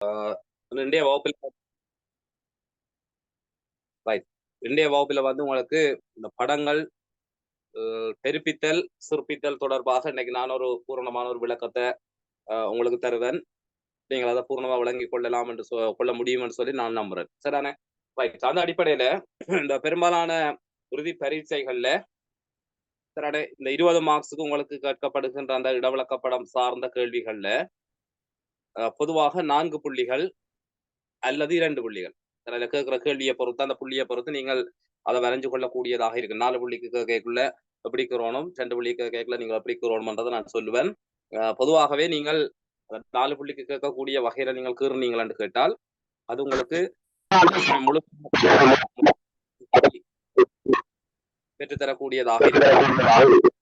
இன்றைய வகுப்பில் ரைட் இன்றைய வகுப்பில் வந்து உங்களுக்கு இந்த படங்கள் பெருப்பித்தல் சிற்பித்தல் தொடர்பாக இன்னைக்கு நான் ஒரு பூரணமான ஒரு விளக்கத்தை உங்களுக்கு தருவேன். நீங்கள் அதை பூர்ணமா விளங்கி கொள்ளலாம் என்று கொள்ள முடியும் என்று சொல்லி நான் நம்புறேன். சரிதானே? ரைட். அந்த அடிப்படையில இந்த பெரும்பாலான உறுதி பரீட்சைகள்ல சரிதானே இந்த 20 மார்க்ஸுக்கு உங்களுக்கு கேட்கப்படுகின்ற அந்த இடவிளக்கப்படம் சார்ந்த கேள்விகள்ல பொதுவாக 4 புள்ளிகள் அல்லது 2 புள்ளிகள். அதில் கேட்கிற கேள்வியை பொறுத்து அந்த புள்ளியை பொறுத்து நீங்கள் அதை வரைஞ்சு கொள்ளக்கூடியதாக இருக்கு. 4 புள்ளிக்கு கேட்கக்குள்ள எப்படி கூறணும், 2 புள்ளிக்கு கேட்கல நீங்கள் எப்படி கூறணும்ன்றதை நான் சொல்லுவேன். பொதுவாகவே நீங்கள் 4 புள்ளிக்கு கேட்கக்கூடிய வகையில நீங்கள் கீறுனீங்களான்னு கேட்டால் அது உங்களுக்கு முழு பெற்றுத்தரக்கூடியதாக இருக்கு.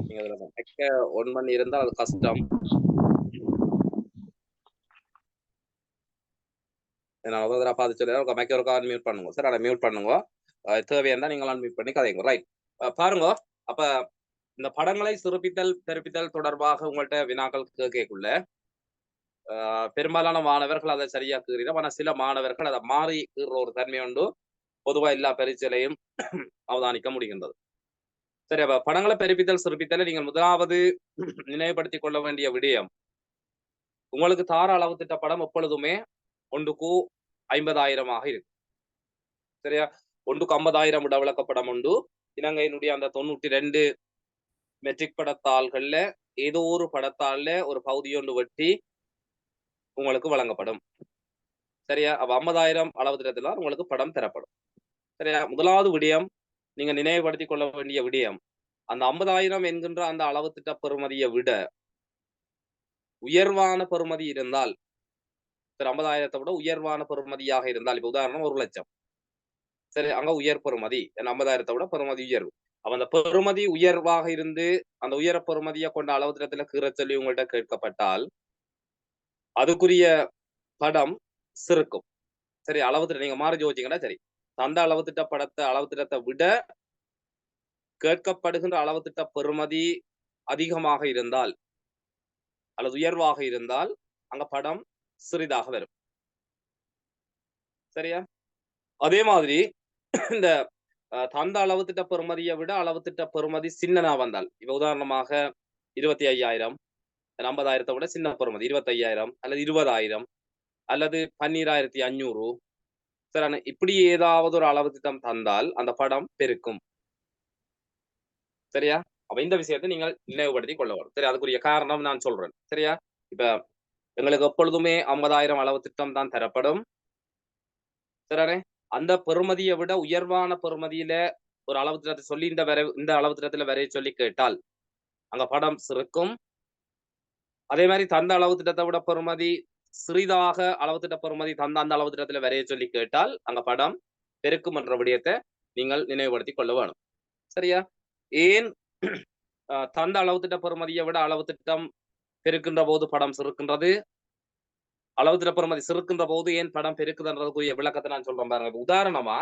நீங்க ஒன் பண்ணி இருந்தால் அது கஷ்டம். நான் ஒரு தடவை பார்த்து சொல்லுறேன். மைக்க ஒரு கால் மியூட் பண்ணுங்க சார். அதை மியூட் பண்ணுங்க. தேவையா நீங்கள் அன்மியூட் பண்ணி கதைங்க. ரைட். பாருங்க. அப்ப இந்த படங்களை சிறப்பித்தல் பெருப்பித்தல் தொடர்பாக உங்கள்கிட்ட வினாக்கள் கேட்கக்குள்ள பெரும்பாலான மாணவர்கள் அதை சரியா கீறிடும். ஆனா சில மாணவர்கள் அதை மாறி கீறுற ஒரு தன்மை உண்டு. பொதுவா எல்லா பரீட்சையிலையும் அவதானிக்க முடிகின்றது. சரி, அப்ப படங்களை பெருப்பித்தல் சிறப்பித்தல நீங்கள் முதலாவது நினைவுபடுத்திக் கொள்ள வேண்டிய விடயம், உங்களுக்கு தார அளவு திட்ட படம் எப்பொழுதுமே 1க்கு 50,000 இருக்கு. சரியா? 1க்கு 50,000 இடவிளக்கப்படம் உண்டு. இலங்கையினுடைய அந்த 92 மெட்ரிக் படத்தாள்கள்ல ஏதோ ஒரு படத்தாள்ல ஒரு பகுதி ஒன்று வெட்டி உங்களுக்கு வழங்கப்படும். சரியா? அப்ப 50,000 அளவு திட்டத்தில் உங்களுக்கு படம் தரப்படும். சரியா? முதலாவது விடயம் நீங்க நினைவுபடுத்திக் கொள்ள வேண்டிய விடயம், அந்த 50,000 என்கின்ற அந்த அளவு திட்ட பெறுமதியை விட உயர்வான பெறுமதி இருந்தால், 50,000 விட உயர்வான பெறுமதியாக இருந்தால், இப்ப உதாரணம் 1,00,000. சரி, அங்க உயர் பெறுமதி 50,000 விட பெறுமதி உயர்வு. அப்ப அந்த பெறுமதி உயர்வாக இருந்து அந்த உயர பெறுமதியை கொண்ட அளவு திட்டத்துல கீற சொல்லி உங்கள்கிட்ட கேட்கப்பட்டால் அதுக்குரிய படம் சிறுக்கும். சரி, அளவு திட்டம் நீங்க மாறி யோசிச்சீங்கன்னா சரி, அந்த அளவு திட்ட படத்தை அளவு திட்டத்தை விட கேட்கப்படுகின்ற அளவு திட்ட பெறுமதி அதிகமாக இருந்தால் அல்லது உயர்வாக இருந்தால் அங்க படம் சிறிதாக வரும். சரியா? அதே மாதிரி இந்த தந்த அளவு திட்ட பெறுமதியை விட அளவு திட்ட பெறுமதி சின்னனா வந்தால், இப்ப உதாரணமாக 25,000, 50,000 விட சின்ன பெறுமதி 25,000 அல்லது 20,000 அல்லது 12,500, சரி, இப்படி ஏதாவது ஒரு அளவு திட்டம் தந்தால் அந்த படம் பெருக்கும். சரியா? அப்ப இந்த விஷயத்தை நீங்கள் நினைவுபடுத்திக் கொள்ள வேண்டும். சரி, அதுக்குரிய காரணம் நான் சொல்றேன். சரியா? இப்ப எங்களுக்கு எப்பொழுதுமே 50,000 அளவு திட்டம் தான் தரப்படும். சரிதானே? அந்த பெறுமதியை விட உயர்வான பெறுமதியில ஒரு அளவு திட்டத்தை சொல்லி இந்த அளவு திட்டத்துல வரைய சொல்லி கேட்டால் அங்க படம் சிறுக்கும். அதே மாதிரி தந்த அளவு திட்டத்தை விட பெறுமதி சிறிதாக அளவு திட்ட பெறுமதி தந்த அந்த அளவு திட்டத்துல வரைய சொல்லி கேட்டால் அங்க படம் பெருக்கும் என்ற விடயத்தை நீங்கள் நினைவுபடுத்திக் கொள்ள வேணும். சரியா? ஏன் தந்த அளவு திட்ட பெறுமதியை விட அளவு திட்டம் பெருக்கின்ற போது படம் சிறுக்கின்றது, அளவு திட்ட பெறுமதி சிறுக்கின்ற போது ஏன் படம் பெருக்குதுன்றதுக்குரிய விளக்கத்தை நான் சொல்றேன் பாருங்க. உதாரணமா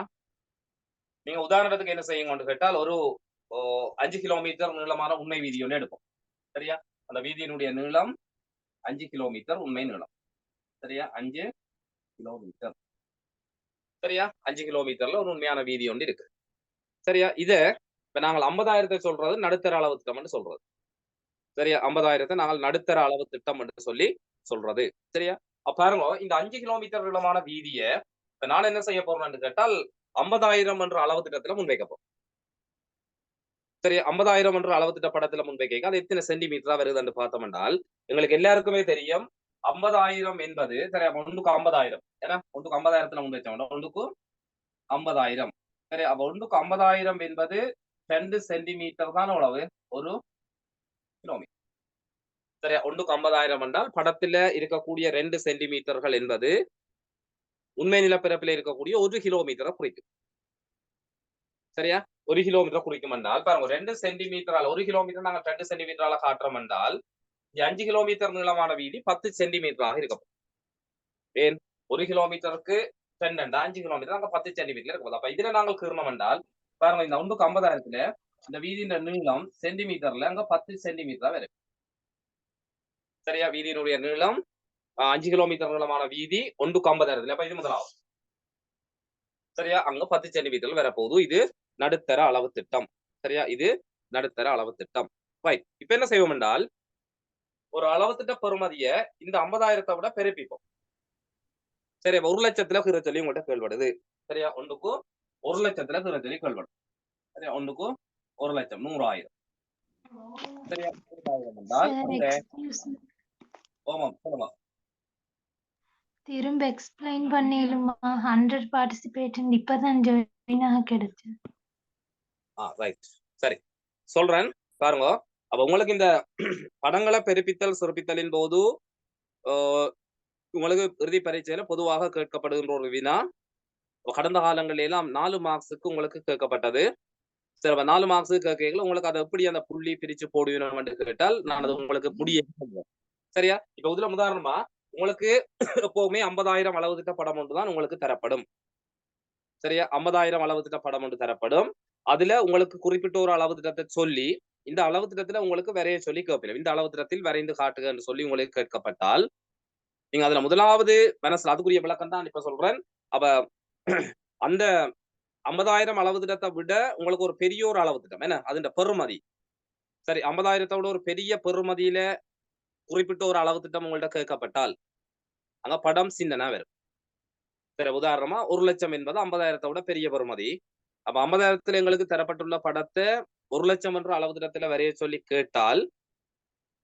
நீங்க உதாரணத்துக்கு என்ன செய்யுங்க கேட்டால், ஒரு 5 கிலோமீட்டர் நீளமான உண்மை வீதி ஒன்று எடுப்போம். சரியா? அந்த வீதியினுடைய நீளம் 5 கிலோமீட்டர் உண்மை நீளம். சரியா? 5 கிலோமீட்டர். சரியா? 5 கிலோமீட்டர்ல ஒரு உண்மையான வீதி ஒன்று இருக்கு. சரியா? இத இப்ப நாங்கள் 50,000 சொல்றது நடுத்தர அளவு திட்டம் என்று சொல்றது. சரியா? 50,000 நாங்கள் நடுத்தர அளவு திட்டம் என்று சொல்லி சொல்றது. சரியா? பாருங்க, இந்த 5 கிலோமீட்டர் நீளமான வீதியை நான் என்ன செய்ய போறேன்னு கேட்டால் 50,000 என்ற அளவு திட்டத்துல முன்வைக்க போறோம். சரி, 50,000 என்ற அளவு திட்ட படத்துல முன்வைக்க அது எத்தனை சென்டிமீட்டரா வருதுன்னு பார்த்தோம் என்றால் எங்களுக்கு எல்லாருக்குமே தெரியும் 50,000 என்பது சரி 1க்கு 50,000. ஏன்னா 1க்கு 50,000 முன்வைச்சோம். 1க்கு 50,000. சரி, அப்ப 1க்கு 50,000 என்பது 2 சென்டிமீட்டர் தான் அளவு ஒரு கிலோமீட்டர். சரி, 1க்கு 50,000 என்றால் படத்துல இருக்கக்கூடிய 2 சென்டிமீட்டர்கள் என்பது உண்மை நிலப்பரப்பில் இருக்கக்கூடிய 1 கிலோமீட்டரை குறிக்கும். சரியா? 1 கிலோமீட்டர் குறிக்கும் என்றால் பாருங்க, 2 சென்டிமீட்டரால் 1 கிலோமீட்டர் நாங்கள் 2 சென்டிமீட்டரால காட்டுறோம் என்றால் 5 கிலோமீட்டர் நீளமான வீதி 10 சென்டிமீட்டராக இருக்கும். ஏன் 1 கிலோமீட்டருக்கு 2 5 கிலோமீட்டர் அங்க 10 சென்டிமீட்டர் இருக்கும். அப்ப இதுல நாங்கள் கீறணும் என்றால் பாருங்க, இந்த 1க்கு 50,000 இந்த வீதியின் நீளம் சென்டிமீட்டர்ல அங்க 10 சென்டிமீட்டரா வரும். சரியா? வீதியினுடைய நீளம் 5 கிலோமீட்டர் நீளமான வீதி 1:50. அப்ப இது முதலாவது. சரியா? அங்க 10 சென்டிமீட்டர் வரப்போகுது. இது நடுத்தர அளவு திட்டம். சரியா? இது நடுத்தர அளவு திட்டம். ரைட். இப்ப என்ன செய்வோம் என்றால், ஒரு அளவு திட்ட பெறுமதிய இந்த 50,000 விட பெருப்பிப்போம். சரி, 1,00,000 கீற சொல்லி உங்கள்கிட்ட கேள்விப்படுது. சரியா? 1க்கு 1,00,000 கீற சொல்லி கேள்விப்படுது. சரியா? 1க்கு 1,00,000 100,000. சரியா? 100,000 என்றால் சார் அங்க எக்ஸ்கியூஸ் மீ. ஆமாம் சொல்லுங்க. திரும்ப எக்ஸ்பிளைன் பண்ணிடுமா? 100 பார்ட்டிசிபேட்னு இப்பதான் ஜாயின் ஆக கிடைச்சு. ரைட். சரி. சொல்றேன். பாருங்க. அப்ப உங்களுக்கு இந்த படங்களை பெருப்பித்தல் சிறப்பித்தலின் போது உங்களுக்கு இறுதி பரீட்சையில பொதுவாக கேட்கப்படுகின்ற ஒரு வினா, கடந்த காலங்களில் எல்லாம் 4 மார்க்ஸுக்கு உங்களுக்கு கேட்கப்பட்டது. சரி, 4 மார்க்ஸுக்கு கேட்கல உங்களுக்கு அதை எப்படி அந்த புள்ளி பிரிச்சு போடுவீங்க என்று கேட்டால் நான் அது உங்களுக்கு புடிய சொல்லுவேன். சரியா? இப்ப இதுல உதாரணமா உங்களுக்கு எப்பவுமே 50,000 அளவு திட்ட படம் ஒன்றுதான் உங்களுக்கு தரப்படும். சரியா? 50,000 அளவு திட்ட படம் ஒன்று தரப்படும். அதுல உங்களுக்கு குறிப்பிட்ட ஒரு அளவு திட்டத்தை சொல்லி இந்த அளவு திட்டத்துல உங்களுக்கு வரைய சொல்லி கேட்பீங்க. இந்த அளவு திட்டத்தில் வரைந்து காட்டுக என்று சொல்லி உங்களுக்கு கேட்கப்பட்டால் நீங்க அதுல முதலாவது மனசுல அதுக்குரிய விளக்கம் தான் இப்ப சொல்றேன். அப்ப அந்த 50,000 அளவு திட்டத்தை விட உங்களுக்கு ஒரு பெரிய ஒரு அளவு திட்டம் என்ன அது பெறுமதி. சரி, 50,000 ஒரு பெரிய பெறுமதியில குறிப்பிட்ட ஒரு அளவு திட்டம் உங்கள்ட்ட கேட்கப்பட்டால் அங்க படம் சின்னனா வரும். சரி, உதாரணமா 1,00,000 என்பது 50,000 விட பெரிய பெறுமதி. அப்ப 50,000 எங்களுக்கு தரப்பட்டுள்ள படத்தை 1,00,000 என்ற அளவு திட்டத்துல வரைய சொல்லி கேட்டால்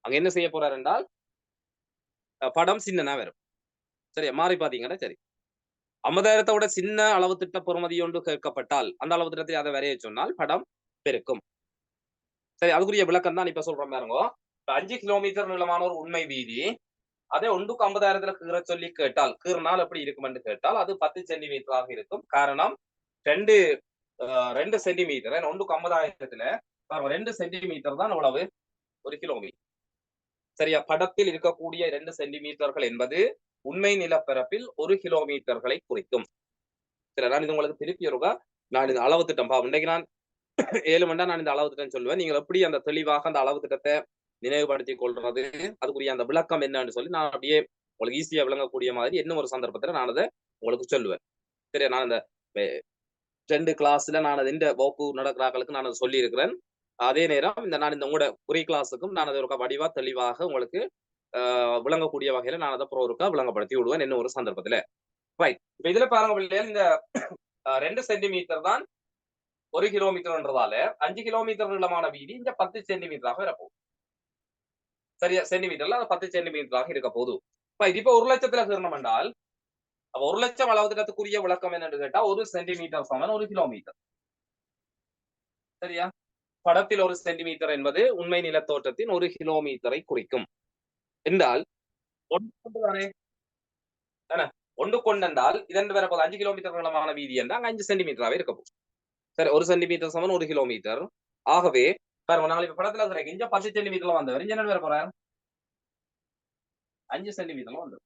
அங்க என்ன செய்ய போறார் என்றால் படம் சின்னனா வரும். சரியா? மாறி பாத்தீங்கன்னா சரி, 50,000 விட சின்ன அளவு திட்ட பெறுமதி ஒன்று கேட்கப்பட்டால் அந்த அளவு திட்டத்தை அதை வரைய சொன்னால் படம் பெருக்கும். சரி, அதுக்குரிய விளக்கம் தான் இப்ப சொல்றேன் பாருங்க. 5 கிலோமீட்டர் நீளமான ஒரு உண்மை வீதி அதே 1க்கு 50,000 கீற சொல்லி கேட்டால் கீறினால் எப்படி இருக்கும் என்று கேட்டால் அது 10 சென்டிமீட்டராக இருக்கும். காரணம் 2 சென்டிமீட்டர் 1க்கு 50,000 2 சென்டிமீட்டர் தான் எவ்வளவு? 1 கிலோமீட்டர். சரியா? படத்தில் இருக்கக்கூடிய 2 சென்டிமீட்டர்கள் என்பது உண்மை நிலப்பரப்பில் 1 கிலோமீட்டர்களை குறிக்கும். சரி, நான் இது உங்களுக்கு திருப்பி இருக்கா நான் இந்த அளவு திட்டம் இன்றைக்கு நான் 7 மணி நேரம் நான் இந்த அளவு திட்டம் சொல்லுவேன். நீங்கள் எப்படி அந்த தெளிவாக அந்த அளவு திட்டத்தை நினைவுபடுத்திக் கொள்றது அதுக்குரிய அந்த விளக்கம் என்னன்னு சொல்லி நான் அப்படியே உங்களுக்கு ஈஸியா விளங்கக்கூடிய மாதிரி இன்னும் ஒரு சந்தர்ப்பத்துல நான் அதை உங்களுக்கு சொல்லுவேன். சரியா? நான் இந்த 2 கிளாஸ்ல நான் அதை இந்த வகுப்பு நடக்கிறார்களுக்கு நான் அதை சொல்லி இருக்கிறேன். அதே நேரம் நான் இந்த உங்களோட குறி கிளாஸுக்கும் நான் அதை ஒரு வடிவா தெளிவாக உங்களுக்கு விளங்கக்கூடிய வகையில நான் அதை ஒருக்கா விளங்கப்படுத்தி விடுவேன் இன்னும் ஒரு சந்தர்ப்பத்துல. ரைட். இப்ப இதுல பாருங்க பிள்ளைகள் இந்த 2 சென்டிமீட்டர் தான் 1 கிலோமீட்டர்ன்றதால 5 கிலோமீட்டர் நீளமான வீதி இந்த 10 சென்டிமீட்டராக இருப்போம். சரியா? சென்டிமீட்டர்ல 10 சென்டிமீட்டராக இருக்க போது. இப்ப 1,00,000 கீறணும் என்றால் 1,00,000 அளவு திட்டத்துக்குரிய விளக்கம் என்னன்னு கேட்டா 1 சென்டிமீட்டர் சமன் 1 கிலோமீட்டர். சரியா? படத்தில் 1 சென்டிமீட்டர் என்பது உண்மை நிலத்தோற்றத்தின் 1 கிலோமீட்டரை குறிக்கும் என்றால் ஒன்று தானே என்ன ஒன்று கொண்டென்றால் இதன் வேற 5 கிலோமீட்டர் நீளமான வீதி என்றால் 5 சென்டிமீட்டராகவே இருக்க போகும். சரி, 1 சென்டிமீட்டர் சமன் 1 கிலோமீட்டர். ஆகவே பாருங்க நாங்கள் இப்ப படத்துல இருக்கிற இங்க 10 சென்டிமீட்டர்ல வந்தவர் இங்க என்ன வேற போறார் 5 சென்டிமீட்டர்ல வந்து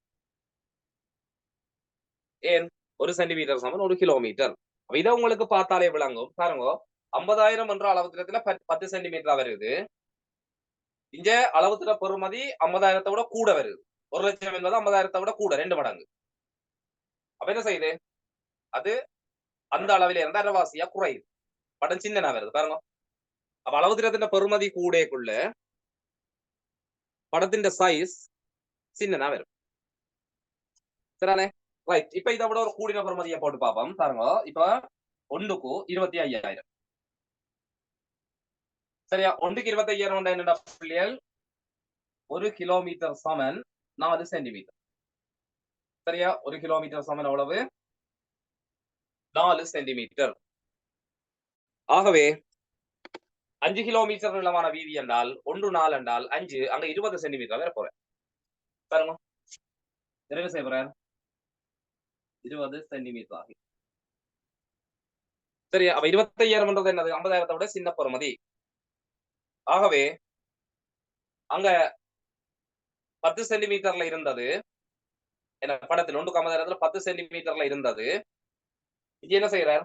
ஏன் 1 சென்டிமீட்டர் சமன் 1 கிலோமீட்டர். இதை உங்களுக்கு பார்த்தாலே விளங்கும். பாருங்க 50,000 என்ற அளவு திட்டத்துல 10 சென்டிமீட்டரா வருது. இங்க அளவு திட்ட பெறுமதி 50,000 விட கூட வருது. 1,00,000 என்பது 50,000 விட கூட 2 மடங்கு. அப்ப என்ன செய்யுது அது அந்த அளவில இருந்தா அரைவாசியா குறையுது. படம் சின்னனா வருது பாருங்க. அப்ப அளவு திட்டத்தின் பெறுமதி கூடக்குள்ள படத்தின் சைஸ் சின்னனா வரும். சரிதானே? ரைட். இப்ப இதை விட ஒரு கூடின பெறுமதியை போட்டு பார்ப்போம். பாருங்க இப்ப 1க்கு 25,000. சரியா? 1க்கு 25,000 என்னடா பிள்ளைகள் 1 கிலோமீட்டர் சமன் 4 சென்டிமீட்டர். சரியா? 1 கிலோமீட்டர் சமன் எவ்வளவு? 4 சென்டிமீட்டர். ஆகவே 5 கிலோமீட்டர் நீளமான வீதி என்றால் 1 4 என்றால் 5 அங்க 20 சென்டிமீட்டர் வர போறேன். பாருங்க நிறைவு செய்ய போறேன் 20 சென்டிமீட்டர் ஆகி. சரி, அப்ப 25,000 என்றது என்னது 50,000 விட சின்ன பெறுமதி. ஆகவே அங்க 10 சென்டிமீட்டர்ல இருந்தது என்ன படத்தில் 1க்கு 50,000 10 சென்டிமீட்டர்ல இருந்தது. இது என்ன செய்யறார்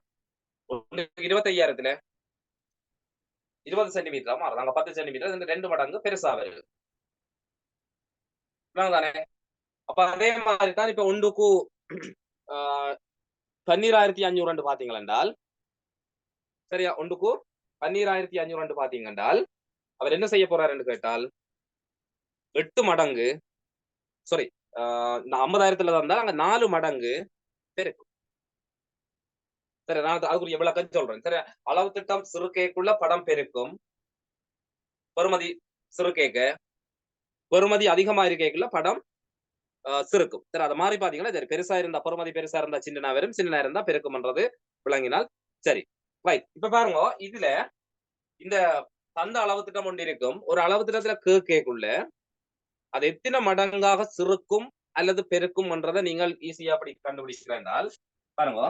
25,000 20 சென்டிமீட்டரா மாறுது. அங்க 10 சென்டிமீட்டர், இந்த 2 மடங்கு பெருசா வருது. தானே? அப்ப அதே மாதிரி தான் இப்ப 1க்கு 12,500 பாத்தீங்கள் என்றால், சரியா? 1க்கு 12,500 பாத்தீங்க என்றால், அவர் என்ன செய்ய போறாருன்னு கேட்டால், 8 மடங்கு, சாரி, 50,000 இருந்தால் அங்க 4 மடங்கு பெருக்கும். சரி, நான் அதுக்குரிய விளக்கம் சொல்றேன். சரி, அளவு திட்டம் சிறுகேக்குள்ள படம் பெருக்கும். பெறுமதி சிறுகேக்க, பெறுமதி அதிகமா இருக்கேக்குள்ள படம் சிறுக்கும். சரி, அது மாதிரி பாத்தீங்கன்னா, சரி, பெருசா இருந்தா பெறுமதி பெருசா இருந்தா சின்னனா வரும், சின்னனா இருந்தா பெருக்கும்ன்றது விளங்கினால் சரி. ரைட். இப்ப பாருங்க, இதுல இந்த தந்த அளவு திட்டம் ஒன்று இருக்கும். ஒரு அளவு திட்டத்துல கேக்குள்ள அது எத்தனை மடங்காக சிறுக்கும் அல்லது பெருக்கும்ன்றதை நீங்கள் ஈஸியா அப்படி கண்டுபிடிக்கிறேன். பாருங்க,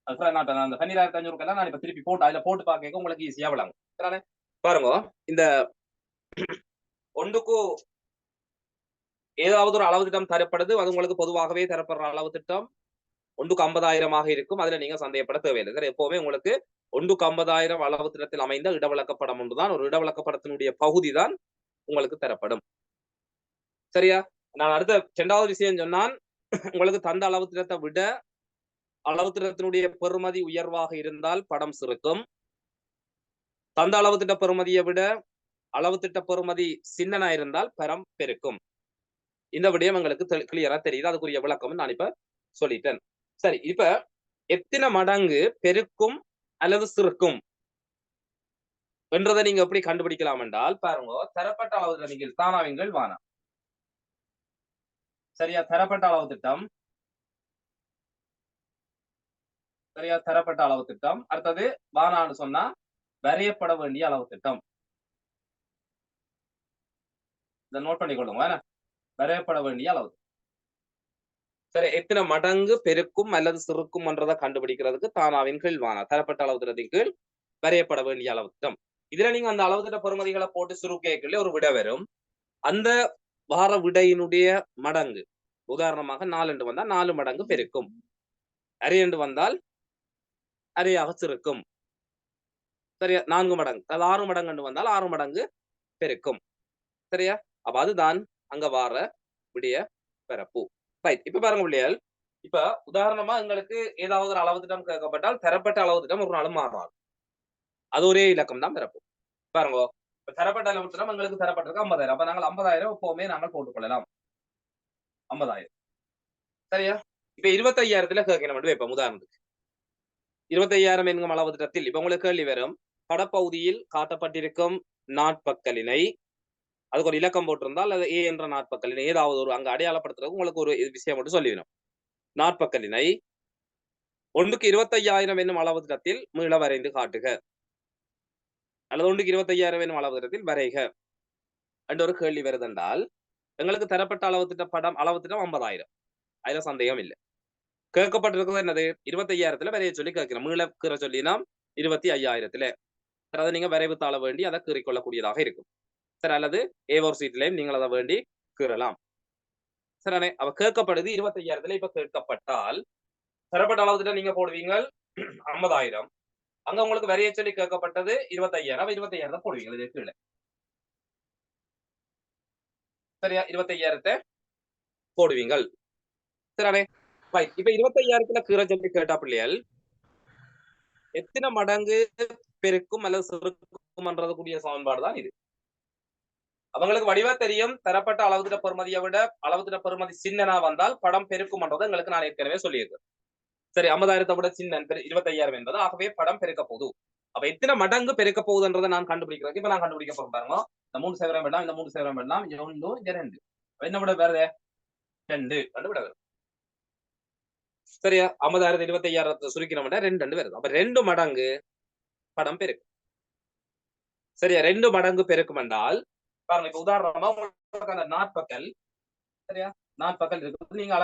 நான் அந்த 12,500 நான் இப்ப திருப்பி போட்டு அதுல போட்டு பார்க்க உங்களுக்கு ஈஸியா விளங்கும். சரிதானே? பாருங்க, இந்த 1க்கு ஏதாவது ஒரு அளவு திட்டம் தரப்படுது. அது உங்களுக்கு பொதுவாகவே தரப்படுற அளவு திட்டம் 1க்கு 50,000 இருக்கும். அதுல நீங்க சந்தேகப்பட தேவையில்லை. சார், எப்பவுமே உங்களுக்கு 1க்கு 50,000 அளவு திட்டத்தில் அமைந்த இடவிளக்கப்படம் ஒன்றுதான், ஒரு இடவிளக்கப்படத்தினுடைய பகுதி தான் உங்களுக்கு தரப்படும். சரியா? நான் அடுத்த 2வது விஷயம் சொன்னான், உங்களுக்கு தந்த அளவு திட்டத்தை விட அளவு திட்டத்தினுடைய பெறுமதி உயர்வாக இருந்தால் படம் சிறுக்கும். தந்த அளவு திட்ட பெறுமதியை விட அளவு திட்ட பெறுமதி சின்னனா இருந்தால் படம் பெருக்கும். இந்த விடயம் எங்களுக்கு கிளியரா தெரியுது. அதுக்குரிய விளக்கம் நான் இப்ப சொல்லிட்டேன். சரி, இப்ப எத்தனை மடங்கு பெருக்கும் அல்லது சிறுக்கும் என்றதை நீங்க எப்படி கண்டுபிடிக்கலாம் என்றால், பாருங்க, தரப்பட்ட அளவு திட்டம் நீங்கள் தானாவிங்கள் வானா. சரியா? தரப்பட்ட அளவு திட்டம், சரியா? தரப்பட்ட அளவு திட்டம். அடுத்தது வானான்னு சொன்னா வரையப்பட வேண்டிய அளவு திட்டம். இதை நோட் பண்ணிக்கொள்ளுங்க. வரையப்பட வேண்டிய அளவு. சரி, எத்தனை மடங்கு பெருக்கும் அல்லது சிறுக்கும் என்றதை கண்டுபிடிக்கிறதுக்கு தானாவின் கீழ் வானா, தரப்பட்ட அளவு திட்டத்தின் கீழ் வரையப்பட வேண்டிய அளவு திட்டம். இதுல நீங்க அந்த அளவு திட்ட பெறுமதிகளை போட்டு சுருக்கேக்குள்ள ஒரு விடை வரும். அந்த வார விடையினுடைய மடங்கு, உதாரணமாக 4 என்று வந்தால் 4 மடங்கு பெருக்கும். அரை என்று வந்தால் அரையாக சிறுக்கும். சரியா? 4 மடங்கு, அது 6 மடங்கு என்று வந்தால் 6 மடங்கு பெருக்கும். சரியா? அப்ப அதுதான் அங்க வார விடைய பிறப்பு. ரைட். இப்ப பாருங்க பிள்ளைகள், இப்ப உதாரணமா எங்களுக்கு ஏதாவது ஒரு அளவு திட்டம் கேட்கப்பட்டால் தரப்பட்ட அளவு திட்டம் ஒரு நாளும் மாறாது. அது ஒரே இலக்கம் தான் பிறப்பு. பாருங்க, இப்ப தரப்பட்ட அளவு திட்டம் எங்களுக்கு தரப்பட்டிருக்கு 50,000. அப்ப நாங்கள் 50,000 எப்பவுமே நாங்கள் போட்டுக் கொள்ளலாம். 50,000. சரியா? இப்ப 25,000 கேட்கணும் என்று வைப்போம் உதாரணத்துக்கு. 25,000 என்கும் அளவு திட்டத்தில் இப்ப உங்களுக்கு கேள்வி வரும். படப்பகுதியில் காட்டப்பட்டிருக்கும் நாட்பக்கலினை, அதுக்கு ஒரு இலக்கம் போட்டிருந்தால் அது ஏ என்ற நாட்பக்கலினை, ஏதாவது ஒரு அங்க அடையாளப்படுத்துறதுக்கு உங்களுக்கு ஒரு விஷயம் மட்டும் சொல்லிடணும். நாட்பக்கலினை 1க்கு 25,000 என்னும் அளவு திட்டத்தில் மீள வரைந்து காட்டுக, அல்லது 1க்கு 25,000 என்னும் அளவு திட்டத்தில் வரைக என்ற ஒரு கேள்வி வருதென்றால், எங்களுக்கு தரப்பட்ட அளவு திட்ட படம் அளவு திட்டம் 50,000. அதுல சந்தேகம் இல்லை. கேட்கப்பட்டிருக்கிறது என்னது? 25,000 வரைய சொல்லி கேட்கிறோம். மீள கீற சொல்லினா 25,000. அதை நீங்க வரைவு தாள வேண்டி அதை கீறிக்கொள்ளக்கூடியதாக இருக்கும். சரி, அல்லது A4 சீட்லையும் நீங்கள் அதை வேண்டி கீறலாம். சரிதானே? அவ கேட்கப்படுது 25,000. இப்ப கேட்கப்பட்டால் தரப்பட்ட அளவு திட்டம் நீங்க போடுவீங்க 50,000. அங்க உங்களுக்கு வரைய சொல்லி கேட்கப்பட்டது 25,000. 25,000 போடுவீங்க இது கீழே. சரியா? 25,000 போடுவீங்கள். சரிதானே? ரைட். இப்ப 25,000 கீற சொல்லி கேட்டா பிள்ளைகள் எத்தனை மடங்கு பெருக்கும் அல்லது சிறுக்கும் கூடிய சமன்பாடு தான் இது. அவங்களுக்கு வடிவா தெரியும், தரப்பட்ட அளவு திட்ட பெறுமதியை விட அளவு திட்ட பெறுமதி சின்னனா வந்தால் படம் பெருக்கும்ன்றதை எங்களுக்கு நான் ஏற்கனவே சொல்லியிருக்கேன். சரி, 50,000 விட சின்ன 25,000 என்பது, ஆகவே படம் பெருக்க போகுது. அப்ப எத்தனை மடங்கு பெருக்க போகுதுன்றதை நான் கண்டுபிடிக்கிறேன். இப்ப நான் கண்டுபிடிக்க போறேன். பாருங்க, இந்த 3 சதுரம் வேண்டாம், இந்த 3 சதுரம் வேண்டாம், 1 இங்க 2. என்ன விட வேறு 2 விட வரும். சரியா? 50,000 25,000 சுருக்கினோம்னா 2 வருது. அப்ப 2 மடங்கு படம் பெருக்கும். சரியா? 2 மடங்கு பெருக்கும் என்றால் பாருங்க, இப்ப உதாரணமா உங்களுக்கு அந்த நாட்பக்கல், சரியா, நாட்பக்கல் இருக்கு. நீங்க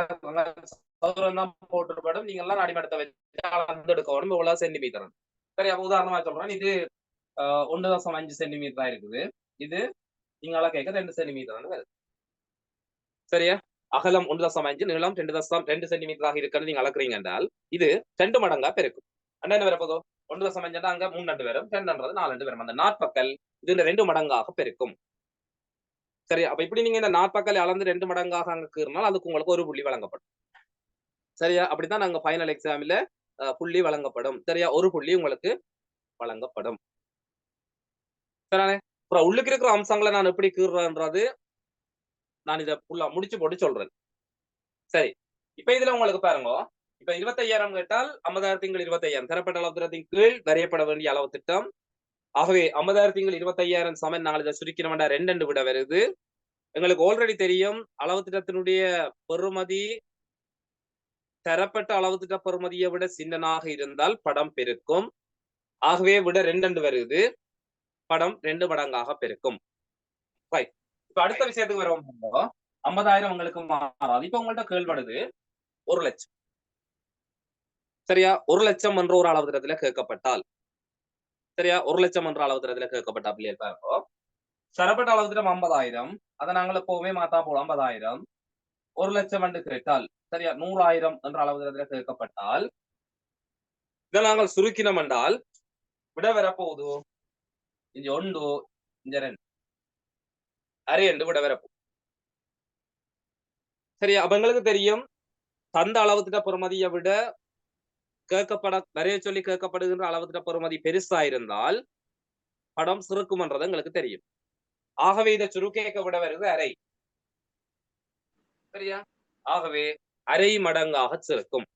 சதுரம் தான் போட்டுப்படும். நீங்க எல்லாம் அடிமட்டத்தை வச்சு அளந்து எடுக்கணும் இவ்வளவு சென்டிமீட்டர். சரி, அப்ப உதாரணமா சொல்றேன், இது 1.5 சென்டிமீட்டரா இருக்குது. இது நீங்க அள கேட்க 2 சென்டிமீட்டர் வருது. சரியா? அகலம் 1.5, நீளம் 2 சென்டிமீட்டராக இருக்குன்னு நீங்க அளக்குறீங்க என்றால் இது 2 மடங்கா பெருக்கும். என்ன வரப்போதோ 1.5 அங்க 3 வரும், 10ன்றது 4 வரும். அந்த நாற்பக்கல் இதுல 2 மடங்காக பெருக்கும். சரி, அப்ப இப்படி நீங்க இந்த நாற்பக்கல் அளந்து 2 மடங்காக அங்க கீறினால் அதுக்கு உங்களுக்கு ஒரு புள்ளி வழங்கப்படும். சரியா? அப்படித்தான் நாங்க ஃபைனல் எக்ஸாம்ல புள்ளி வழங்கப்படும். சரியா? ஒரு புள்ளி உங்களுக்கு வழங்கப்படும். சரிதானே? அப்புறம் உள்ளுக்கு இருக்கிற அம்சங்களை நான் எப்படி கீறுறேன்றது நான் இதை ஃபுல்லா முடிச்சு போட்டு சொல்றேன். சரி, இப்ப இதுல உங்களுக்கு பாருங்க, இப்ப 25,000 கேட்டால் 50,000 25,000 தரப்பட்ட அளவுத்திட்டத்தின் கீழ் வரையப்பட வேண்டிய அளவு திட்டம். ஆகவே 50,000 25,000 சமன் நாங்கள் இதை சுருக்கினோம்டா 2 விட வருது. எங்களுக்கு ஆல்ரெடி தெரியும் அளவு திட்டத்தினுடைய பெறுமதி தரப்பட்ட அளவு திட்ட பெறுமதியை விட சின்னனாக இருந்தால் படம் பெருக்கும். ஆகவே விட 2 வருது, படம் 2 மடங்காக பெருக்கும். இப்ப அடுத்த விஷயத்துக்கு வருவோம். 50,000 உங்களுக்கு மாறாது. இப்ப உங்கள்ட்ட கேள்விப்படுது 1,00,000. சரியா? 1,00,000 என்ற ஒரு அளவு திட்டத்துல கேட்கப்பட்டால், சரியா? 1,00,000 என்ற அளவு திட்டத்துல கேட்கப்பட்ட பிள்ளைகள் பாருங்க, தரப்பட்ட அளவு திட்டம் 50,000. அதை நாங்கள் எப்பவுமே மாத்தா போல 50,000 1,00,000 என்று கேட்டால், சரியா? 100,000 என்ற அளவு திட்டத்துல கேட்கப்பட்டால் இதை நாங்கள் சுருக்கினோம் என்றால் விட வரப்போகுது இங்க 1 இங்க 2 அரை என்று விட வரப்போகுது. சரியா? அப்ப எங்களுக்கு தெரியும் தந்த அளவு திட்ட பெறுமதியை விட வரைய சொல்லி கேட்கப்படுகின்ற அளவு திட்ட பெறுமதி பெருசா இருந்தால் படம் சுருக்கும்ன்றது எங்களுக்கு தெரியும். ஆகவே இதை சுருக்கேக்க விட வருது அரை. சரியா? ஆகவே அரை மடங்காக சுருக்கும்.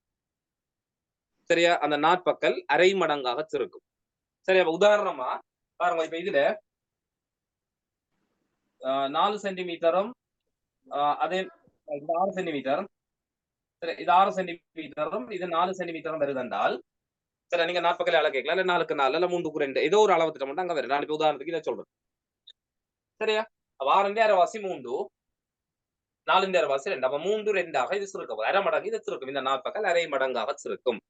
சரியா? அந்த நாற்பக்கல் அரை மடங்காக சுருக்கும். சரியா? உதாரணமா பாருங்க, இப்ப இதுல 4 சென்டிமீட்டரும் அதே 6 சென்டிமீட்டர், சரி, இது 6 சென்டிமீட்டரும் இது 4 சென்டிமீட்டரும் வருது என்றால், சரி, நீங்க நாற்பக்கல் அளவு கேட்கலாம், இல்ல 4க்கு 4 இல்ல 3க்கு 2 ஏதோ ஒரு அளவு திட்டம் மட்டும் அங்க வரும். நான் இப்ப உதாரணத்துக்கு இதை சொல்றேன். சரியா? 6 அரைவாசி 3, 4 அரைவாசி 2. அப்ப 3 2ஆக இது சுருக்கும். அரை மடங்கு இது சுருக்கும். இந்த நாற்பக்கல் அரை மடங்காக சுருக்கும்.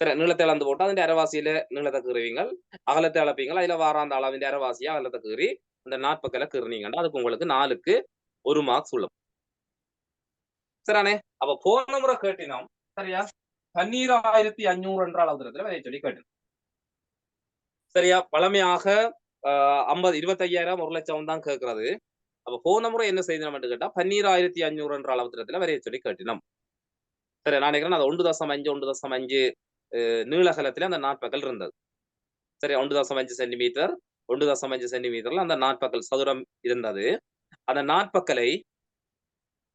சரி, நீளத்தை அளந்து போட்டு അതിന്റെ அரைவாசியில நீளத்தை கீறுவீங்க, அகலத்தை அளப்பீங்க, அதுல வாராந்த அளவின் அரைவாசியா அகலத்தை கீறி அந்த நாற்பக்கலை கீறினீங்கன்னா அதுக்கு உங்களுக்கு 4க்கு 1 மார்க்ஸ் உள்ள. சரியானே? அப்ப போன முறை கேட்டினோம், சரியா? 12,500 என்ற அளவு தூரத்துல வரைய சொல்லி கேட்டினோம். சரியா? பழமையாக 25,000 1,00,000 தான் கேட்கறது. அப்ப போன முறை என்ன செய்தோம் என்று கேட்டா 12,500 என்ற அளவு தூரத்துல வரைய சொல்லி கேட்டினோம். சரி, நான் நினைக்கிறேன் அது 1.5 1.5 நீளகலத்துல அந்த நாற்பக்கல் இருந்தது. சரி, 1.5 சென்டிமீட்டர் 1.5 சென்டிமீட்டர்ல அந்த நாற்பக்கல் சதுரம் இருந்தது. அந்த நாற்பக்கலை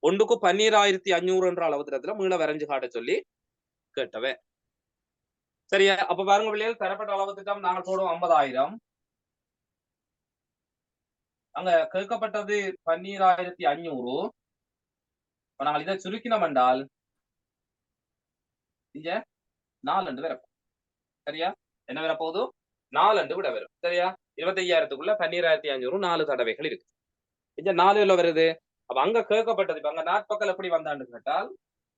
1க்கு 12,500 என்ற அளவு திட்டத்துல மீள வரைஞ்சு காட்ட சொல்லி கேட்டவே. சரியா? அப்ப பாருங்க பிள்ளைகள், தரப்பட்ட அளவு திட்டம் நாங்கள் போடுவோம் 50,000. அங்க கேட்கப்பட்டது 12,500. இப்ப நாங்கள் இதை சுருக்கினோம் என்றால் இங்க 4 வரப்போம். சரியா? என்ன வரப்போகுது? 4 விட வரும். சரியா? 25,000க்குள்ள 12,500 4 தடவைகள் இருக்கு. இங்க 4 வருது. அப்ப அங்க கேட்கப்பட்டது, இப்ப அங்க நாற்பக்கல் எப்படி வந்தான்னு கேட்டால்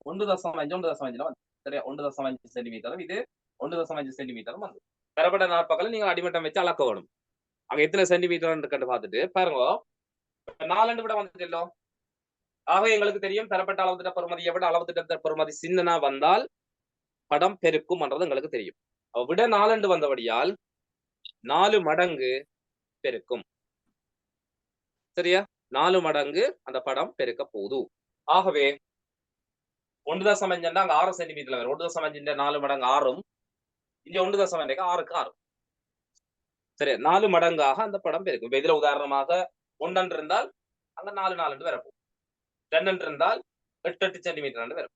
1.5 1.5 வந்து. சரியா? 1.5 சென்டிமீட்டரும் இது 1.5 சென்டிமீட்டரும் வந்து. தரப்பட்ட நாற்பக்கல் நீங்க அடிமட்டம் வச்சு அளக்க வேணும். அங்க எத்தனை சென்டிமீட்டர் கண்டு பார்த்துட்டு பாருங்க, 4 விட வந்துட்டோ. ஆக எங்களுக்கு தெரியும் தரப்பட்ட அளவு திட்ட பெறுமதியை விட அளவு திட்ட பெறுமதி சின்னனா வந்தால் படம் பெருக்கும் என்றது எங்களுக்கு தெரியும். விட 4 வந்தபடியால் 4 மடங்கு பெருக்கும். சரியா? 4 மடங்கு அந்த படம் பெருக்க போகுது. ஆகவே 1.5 அங்க 6 சென்டிமீட்டர்ல வரும். 1.5 4 மடங்கு 6ம் இங்க 1.5 6க்கு 6. சரி, 4 மடங்காக அந்த படம் பெருக்கும். இப்ப இதுல உதாரணமாக 1 இருந்தால் அங்க 4 4 வரப்போம். 2 இருந்தால் 8 8 சென்டிமீட்டர் வரும்.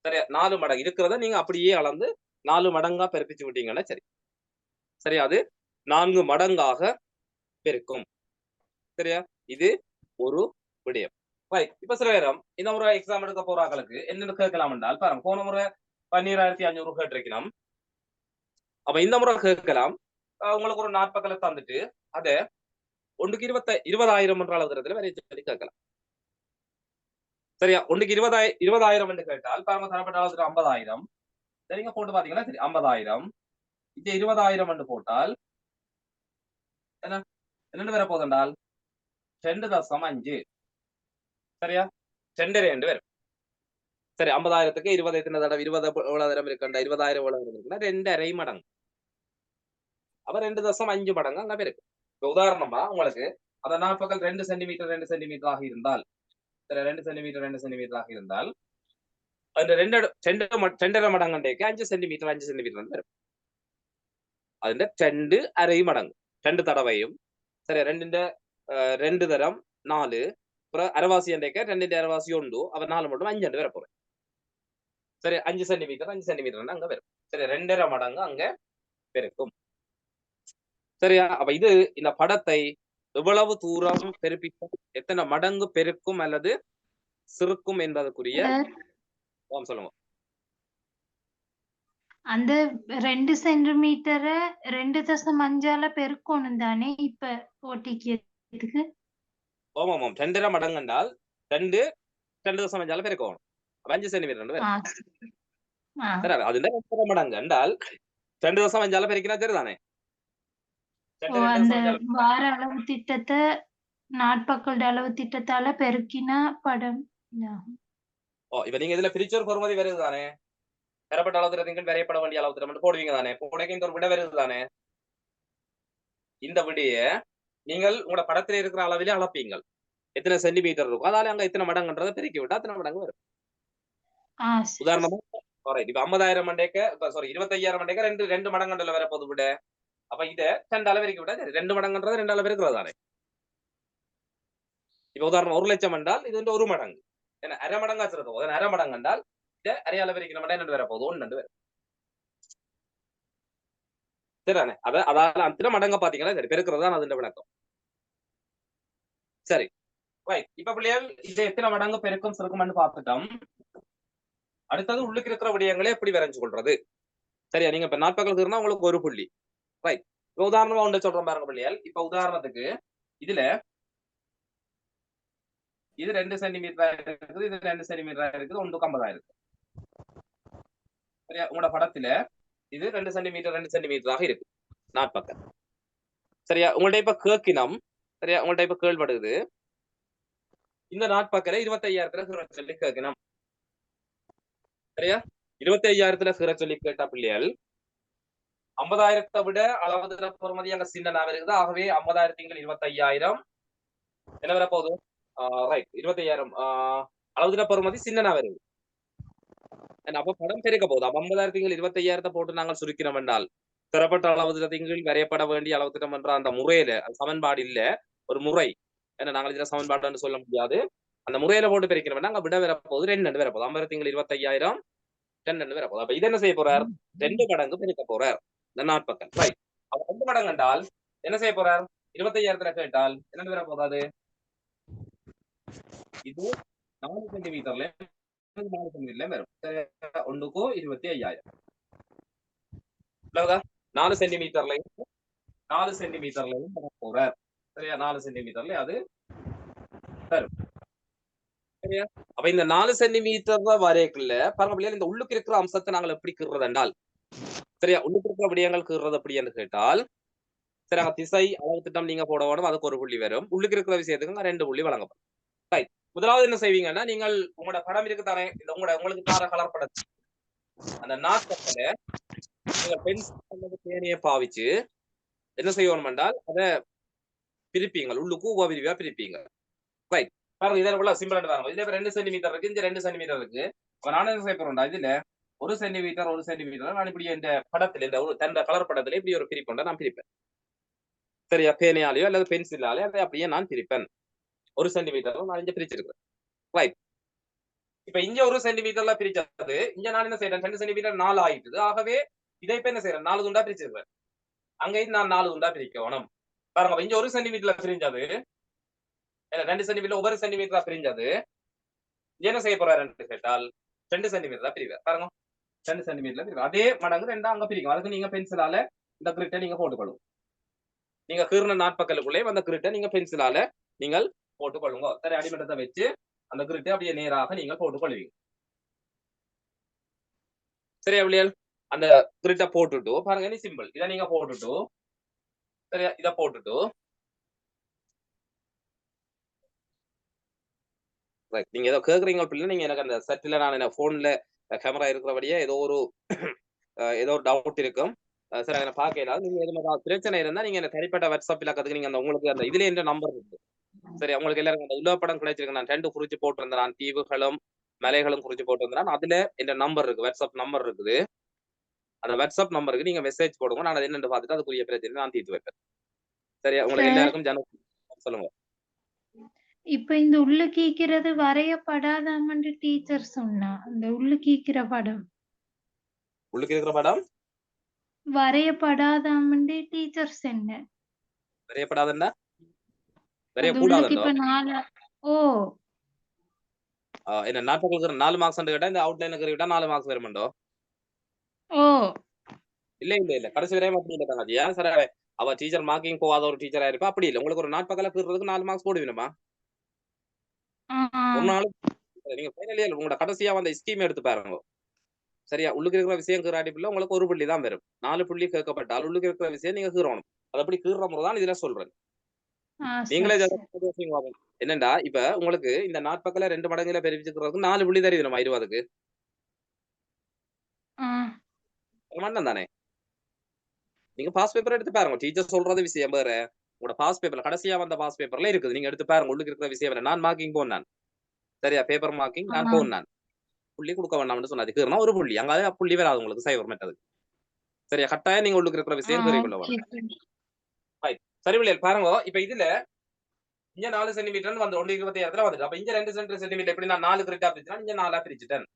சரியா? 4 மடங்கு இருக்கிறத நீங்க அப்படியே அளந்து 4 மடங்கா பெருப்பிச்சு விட்டீங்கன்னா சரி. சரியா? அது 4 மடங்காக பெருக்கும். சரியா? இது ஒரு விடயம். இப்ப சில நேரம் இந்த முறை எக்ஸாம் எடுக்க போறாங்களுக்கு என்ன கேட்கலாம் என்றால், பாருங்க, போன முறை 12,500 கேட்டிருக்கணும். அப்ப இந்த முறை கேட்கலாம், உங்களுக்கு ஒரு நாற்பக்கலை தந்துட்டு அதை 1க்கு 20,000 என்ற அளவு தூரத்துல வரைய சொல்லி கேட்கலாம். சரியா? 1க்கு 20,000 என்று கேட்டால் பாருங்க, தரப்பட்ட அளவு 50,000. சரிங்க, போட்டு பாத்தீங்கன்னா சரி, 50,000 இங்க 20,000 என்று போட்டால் என்ன என்ன வர போகுது என்றால் 2.5. சரியா? 2 வரும். சரி 50,000க்கு 20 எத்தனை தடவை 20 எவ்வளவு தரம் இருக்குண்டா 20,000 எவ்வளவு தரம் இருக்குன்னா 2.5 மடங்கு. அப்ப 2.5 மடங்கு அங்க இருக்கு. இப்ப உதாரணமா உங்களுக்கு அந்த நாற்பகல் 2 சென்டிமீட்டர் 2 சென்டிமீட்டர் ஆக இருந்தால் 2 சென்டிமீட்டர் 2 சென்டிமீட்டர் ஆக இருந்தால் அந்த 2.5 மடங்குண்டேக்கு 5 சென்டிமீட்டர் 5 சென்டிமீட்டர் വരും. അതിന്റെ 2.5 മടങ്ങ് 2 തടവയും ശരി 2 തരം 4 അരവാസി ഉണ്ടേക്ക് 2ന്റെ അരവാസി ഉണ്ട് അവ 4 மட்டும் 5 വരെ പോരെ. சரி 5 சென்டிமீட்டர் 5 சென்டிமீட்டர் அங்க வரும். சரி 2.5 மடங்கு அங்க பெருக்கும். சரியா? அப்ப இது இந்த படத்தை எவ்வளவு தூரம் பெருப்பிக்கும் எத்தனை மடங்கு பெருக்கும் அல்லது சிறுக்கும் என்பதற்குரிய சொல்லுங்க. அந்த 2 சென்டிமீட்டரை 2.5 பெருக்கணும் தானே இப்ப ஓட்டிக்கிறதுக்கு? ஓமாம் 2.5 மடங்கு என்றால் 2.5 பெருக்கணும். 5 சென்டிமீட்டர் வரும். അതിന്റെ 2.5 மடங்கு என்றால் 2.5 பெருக்கினா சரிதானே? அந்த வார அளவு திட்டத்தை நாட்பக்களோட அளவு திட்டத்தால பெருக்கினா படம். இப்ப நீங்க இதுல பிரிச்ச ஒரு பொறுமதி வருது தானே? பெறப்பட்ட அளவு திட்டங்கள் வரையப்பட வேண்டிய அளவு திட்டம் மட்டும் போடுவீங்க தானே? போடக்கு இந்த ஒரு விட வருது தானே? இந்த விடைய நீங்கள் உங்களோட படத்துல இருக்கிற அளவிலே அளப்பீங்கள். எத்தனை சென்டிமீட்டர் இருக்கும் அதால அங்க எத்தனை மடங்குன்றதை பெருக்கி விட்டா அத்தனை மடங்கு வரும். உதாரணமா இப்ப 50,000 மண்டேக்கு சாரி 25,000 மண்டேக்கு 2 மடங்குல வர போது விட அப்ப இத 2 அளவு பெருக்கி விட்டா 2 மடங்குன்றது 2 அளவு பெருக்கிறது தானே? இப்ப உதாரணம் 1 லட்சம் என்றால் இது 1 மடங்கு. ஏன்னா அரை மடங்கா இருக்கும். போது அரை மடங்கு என்றால் இத அரை அளவு பெருக்கின மடங்கு 2 வர போகுது 1 வரும். சரிதானே? அதால அத்தனை மடங்க பாத்தீங்கன்னா சரி பெருக்கிறது தான் அதோட விளக்கம். சரி ரைட். இப்ப பிள்ளைகள் இதை எத்தனை மடங்கு பெருக்கும் சிறுக்கும்னு பார்த்துட்டோம். அடுத்தது உள்ளுக்கு இருக்கிற விடயங்களே எப்படி வரைஞ்சு கொள்றது? சரியா? நீங்க இப்ப நாட்பகல் இருந்தா உங்களுக்கு ஒரு புள்ளி. ரைட். இப்ப உதாரணமா ஒன்று சொல்றோம் பாருங்க பிள்ளைகள். இப்ப உதாரணத்துக்கு இதுல இது 2 சென்டிமீட்டர் இருக்குது, இது 2 சென்டிமீட்டர் இருக்குது, 1.50 இருக்கு. சரியா? உங்களோட படத்துல இது 2 சென்டிமீட்டர் 2 சென்டிமீட்டராக இருக்கு நாட்பக்கம். சரியா? உங்கள்ட்ட இப்ப கேட்கினம். சரியா? உங்கள்ட்ட இப்ப கேள்விப்படுது இந்த நாட்பக்கல 25,000 சொல்லி கேட்கணும். சரியா? 25,000 சீர சொல்லி கேட்டா பிள்ளைகள் 50,000 விட அளவு பொறுமதி அங்க சின்னதா இருக்குது. ஆகவே 50,000 25,000 என்ன வர போகுது? ரைட் 25,000 அளவு பொறுமதி சின்னதா வருது. அப்ப படம் பெருக்க போகுது. 50,000 25,000 போட்டு நாங்கள் சுருக்கிறோம் என்றால் பெறப்பட்ட அளவு திங்கள் வரையப்பட வேண்டிய அளவு திட்டம் என்ற அந்த முறையில சமன்பாடு இல்ல ஒரு முறை. ஏன்னா நாங்கள் இதுல சமன்பாடுன்னு சொல்ல முடியாது. அந்த முறையில போட்டு பெருக்கிறோம் அங்க விட வர போகுது 2 வர போகுது. 50,000 25,000 2 வர போகுது. அப்ப இது என்ன செய்ய போறார்? 2 மடங்கு பெருக்க போறார் இந்த நாட்பக்கம். ரைட். அப்ப 2 மடங்கு என்றால் என்ன செய்ய போறார்? 25,000 கேட்டால் என்ன வர போதாது? இது 4 சென்டிமீட்டர்ல 4 சென்டிமீட்டர்ல வரும். 1க்கு 25,000. 4 சென்டிமீட்டர்லையும் 4 சென்டிமீட்டர்லையும் போறார். சரியா? 4 சென்டிமீட்டர்ல அது வரும். சரியா? அப்ப இந்த 4 சென்டிமீட்டர் வரைக்குள்ள பாருங்க பிள்ளைகள் இந்த உள்ளுக்கு இருக்கிற அம்சத்தை நாங்கள் எப்படி கீறுறது என்றால் சரியா? உள்ளுக்கு இருக்கிற விடயங்கள் கீறுறது எப்படி என்று கேட்டால் சரி அங்க திசை அளவு திட்டம் நீங்க போட வேணும் அதுக்கு ஒரு புள்ளி வரும். உள்ளுக்கு இருக்கிற விஷயத்துக்கு 2 புள்ளி வழங்கப்படும். ரைட். முதலாவது என்ன செய்வீங்கன்னா நீங்கள் உங்களோட படம் இருக்கு தானே இந்த உங்களுக்கு தார கலர் படம் அந்த நாட்பக்கத்துல நீங்க பென்சில் பேனையை பாவிச்சு என்ன செய்யணும் என்றால் அதை பிரிப்பீங்க உள்ளுக்கு உபவிரிவா பிரிப்பீங்க. ரைட். பாருங்க இதில் உள்ள சிம்பிள் பாருங்க இதுல 2 சென்டிமீட்டர் இருக்கு இந்த 2 சென்டிமீட்டர் இருக்கு. அப்ப நான் என்ன செய்ய போறேன்டா இதுல 1 சென்டிமீட்டர் நான் இப்படி இந்த படத்துல இந்த தந்த கலர் படத்துல இப்படி ஒரு பிரிப்பேன் நான் பிரிப்பேன். சரியா? பேனையாலேயோ அல்லது பென்சிலாலேயோ அதை அப்படியே நான் பிரிப்பேன். 1 சென்டிமீட்டர் நான் இங்க பிரிச்சிருக்கேன். ரைட். இப்ப இங்க 1 சென்டிமீட்டர்ல பிரிச்சது இங்க நான் என்ன செய்யறேன் 2 சென்டிமீட்டர் 4 ஆயிட்டுது. ஆகவே இதை இப்ப என்ன செய்யறேன் 4 துண்டா பிரிச்சிருக்கேன். அங்கேயும் நான் 4 துண்டா பிரிக்கணும். பாருங்க இங்க 1 சென்டிமீட்டர்ல பிரிஞ்சது 2 சென்டிமீட்டர் 1 சென்டிமீட்டரா பிரிஞ்சது என்ன செய்ய போறாருன்னு கேட்டால் 2 சென்டிமீட்டரா பிரிவார். பாருங்க 2 சென்டிமீட்டர்ல பிரிவார். அதே மடங்கு 2 அங்க பிரிக்கும். அதுக்கு நீங்க பென்சிலால இந்த கிரிட்டை நீங்க போட்டுக்கொள்ளும். நீங்க கீர்ன நாட்பக்கலுக்குள்ளே அந்த கிரிட்டை நீங்க பென்சிலால நீங்கள் போட்டுக்கொள்ளுங்க. சரி அடிமட்டத்தை வச்சு அந்த கிரிட்டை அப்படியே நேராக நீங்கள் போட்டுக்கொள்வீங்க. சரியா பிள்ளைகள்? அந்த கிரிட்டை போட்டுட்டு பாருங்க இனி சிம்பிள் இதை நீங்க போட்டுட்டு சரியா இதை போட்டுட்டு ரைட். நீங்க ஏதோ கேக்குறீங்க பிள்ளை, நீங்க எனக்கு அந்த செட்ல நான் என்ன போன்ல கேமரா இருக்கிறபடியே ஏதோ ஒரு ஏதோ ஒரு டவுட் இருக்கும். சரி என்ன பார்க்கல. நீங்க எது மாதிரி பிரச்சனை இருந்தா நீங்க என்ன தனிப்பட்ட வாட்ஸ்அப் இலக்கத்துக்கு நீங்க அந்த உங்களுக்கு அந்த இதுல என்ற நம்பர் இருக்கு. சரி உங்களுக்கு எல்லாருக்கும் அந்த உலகப்படம் கிடைச்சிருக்கு. நான் 2 குறிச்சு போட்டிருந்தேன். நான் தீவுகளும் மலைகளும் குறிச்சு போட்டிருந்தேன். அதுல என்ற நம்பர் இருக்கு. வாட்ஸ்அப் நம்பர் இருக்குது. அந்த வாட்ஸ்அப் நம்பருக்கு நீங்க மெசேஜ் போடுங்க. நான் அதை என்னன்னு பார்த்துட்டு அதுக்குரிய பிரச்சனை நான் தீர்த்து வைப்பேன். சரியா உங்களுக்கு சார், எல்லாருக்கும் சொல்லுங்க. இப்ப இந்த உள்ள கீக்கிறது வரையப்படாதாமன்னு டீச்சர் சொன்னா. அந்த உள்ள கீக்கிற படம் உள்ளுக்கு இருக்கிற படம் வரையப்படாதாமன்னு டீச்சர் சொன்ன. வரையப்படாதுன்னா அந்த உள்ளுக்கு வரையக்கூடாதுண்டோ இப்ப 4 ஓ என்ன நாட்களுக்கு 4 மார்க்ஸ் கேட்டா இந்த அவுட்லைனுக்கு விட்டா 4 மார்க்ஸ் வருமண்டோ. ஓ இல்ல கடைசி வரையும் அப்படி இல்லை தங்கச்சி. ஏன் சார் அவ டீச்சர் மார்க்கிங் போகாத ஒரு டீச்சரா இருப்பா. அப்படி இல்லை. உங்களுக்கு ஒரு நாட்பகல கீறதுக்கு 4 மார்க்ஸ் போடுவீனமா ஆ ஆ. ஒரு நாள். நீங்க ஃபைனல் இயர் உங்களோட கடைசியா வந்த ஸ்கீம் எடுத்து பாருங்க. சரியா உள்ளுக்கு இருக்கிற விஷயம் கீறாட்டிப்புல உங்களுக்கு ஒரு புள்ளி தான் வரும். 4 புள்ளி கேட்கப்பட்டால் உள்ளுக்கு இருக்கிற விஷயம் நீங்க கீறணும். அது அப்படி கீறுற முறை தான் இதுல சொல்றேன். நீங்களே சரி சரி. என்னண்டா இப்ப உங்களுக்கு இந்த நாட்பக்கல 2 மடங்குல பெருவிச்சுக்கிறதுக்கு 4 புள்ளி தருவீனமா 20க்கு ஆ மண்ணம் தானே. நீங்க பாஸ் பேப்பர் எடுத்து பாருங்க. டீச்சர் சொல்றது விஷயம் வேற. உங்களோட பாஸ் பேப்பர்ல கடைசியா வந்த பாஸ் பேப்பர்ல இருக்குது. நீங்க எடுத்து பாருங்க. உள்ளுக்கு இருக்கிற விஷயம் வேற. நான் மார்க்கிங் போனான். சரியா பேப்பர் மார்க்கிங் ஆ நான் போனான். புள்ளி கொடுக்க வேண்டாம்னு சொன்னது கீறனா ஒரு புள்ளி. அங்க புள்ளி வராது உங்களுக்கு சைவர் மெட்டது. சரியா கட்டாயம் நீங்க உள்ளுக்கு இருக்கிற விஷயம் கீறிக்கொள்ள ஓகே வேணும். சார். ரைட். சரி பிள்ளைகள் பாருங்க. இப்ப இதுல இங்க 4 சென்டிமீட்டர் வந்து 1.27 வந்துட்டு. அப்ப இங்க 2 சென்டிமீட்டர் எப்படி நான் 4 கிரிட்டா பிரிச்சுனா இங்க 4 பிரிச்சுட்டேன்.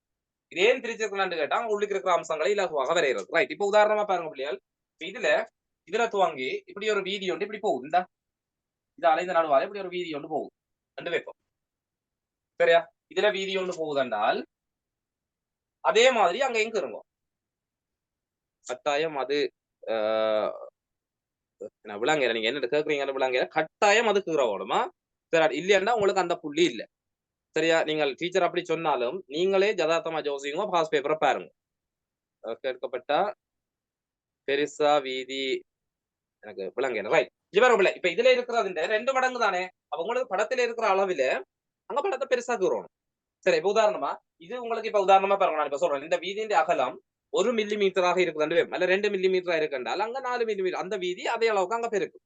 இது ஏன் பிரிச்சிருக்கலாம்னு கேட்டா உள்ளுக்கு இருக்கிற அம்சங்களை இலகுவாக வரைகிறது. ரைட். இப்ப உதாரணமா பாருங்க பிள்ளைகள். இதுல துவங்கி இப்படி ஒரு வீதி ஒன்று இப்படி போகுது. இது அலைந்த நடுவால இப்படி ஒரு வீதி ஒன்று போகுது. ரெண்டு வைப்போம். சரியா இதுல வீதி ஒன்று போகுதுன்றால் அதே மாதிரி அங்க எங்க இருங்கோம் கட்டாயம் அது விளங்க நீங்க என்ன கேக்குறீங்கன்னு விளங்க கட்டாயம் அது கீறவோடுமா. சரி இல்லையா உங்களுக்கு அந்த புள்ளி இல்ல. சரியா நீங்கள் டீச்சர் அப்படி சொன்னாலும் நீங்களே ஜதார்த்தமா ஜோசிங்க பாஸ் பேப்பரை பாருங்க. கேட்கப்பட்டா பெருசா வீதி எனக்கு விளங்க ரைட். இவர இப்ப இதுல இருக்கிறது 2 மடங்கு தானே. அப்ப உங்களுக்கு படத்துல இருக்கிற அளவுல அங்க படத்தை பெருசா கீறணும். சரி இப்ப உதாரணமா இது உங்களுக்கு இப்ப உதாரணமா பாருங்க. நான் இப்ப சொல்றேன் இந்த வீதியின் அகலம் 1 மில்லிமீட்டராக இருக்குது அல்ல 2 மில்லிமீட்டரா இருக்குன்றால் அங்க 4 மில்லிமீட்டர் அந்த வீதி அதே அளவுக்கு அங்க பெருக்கு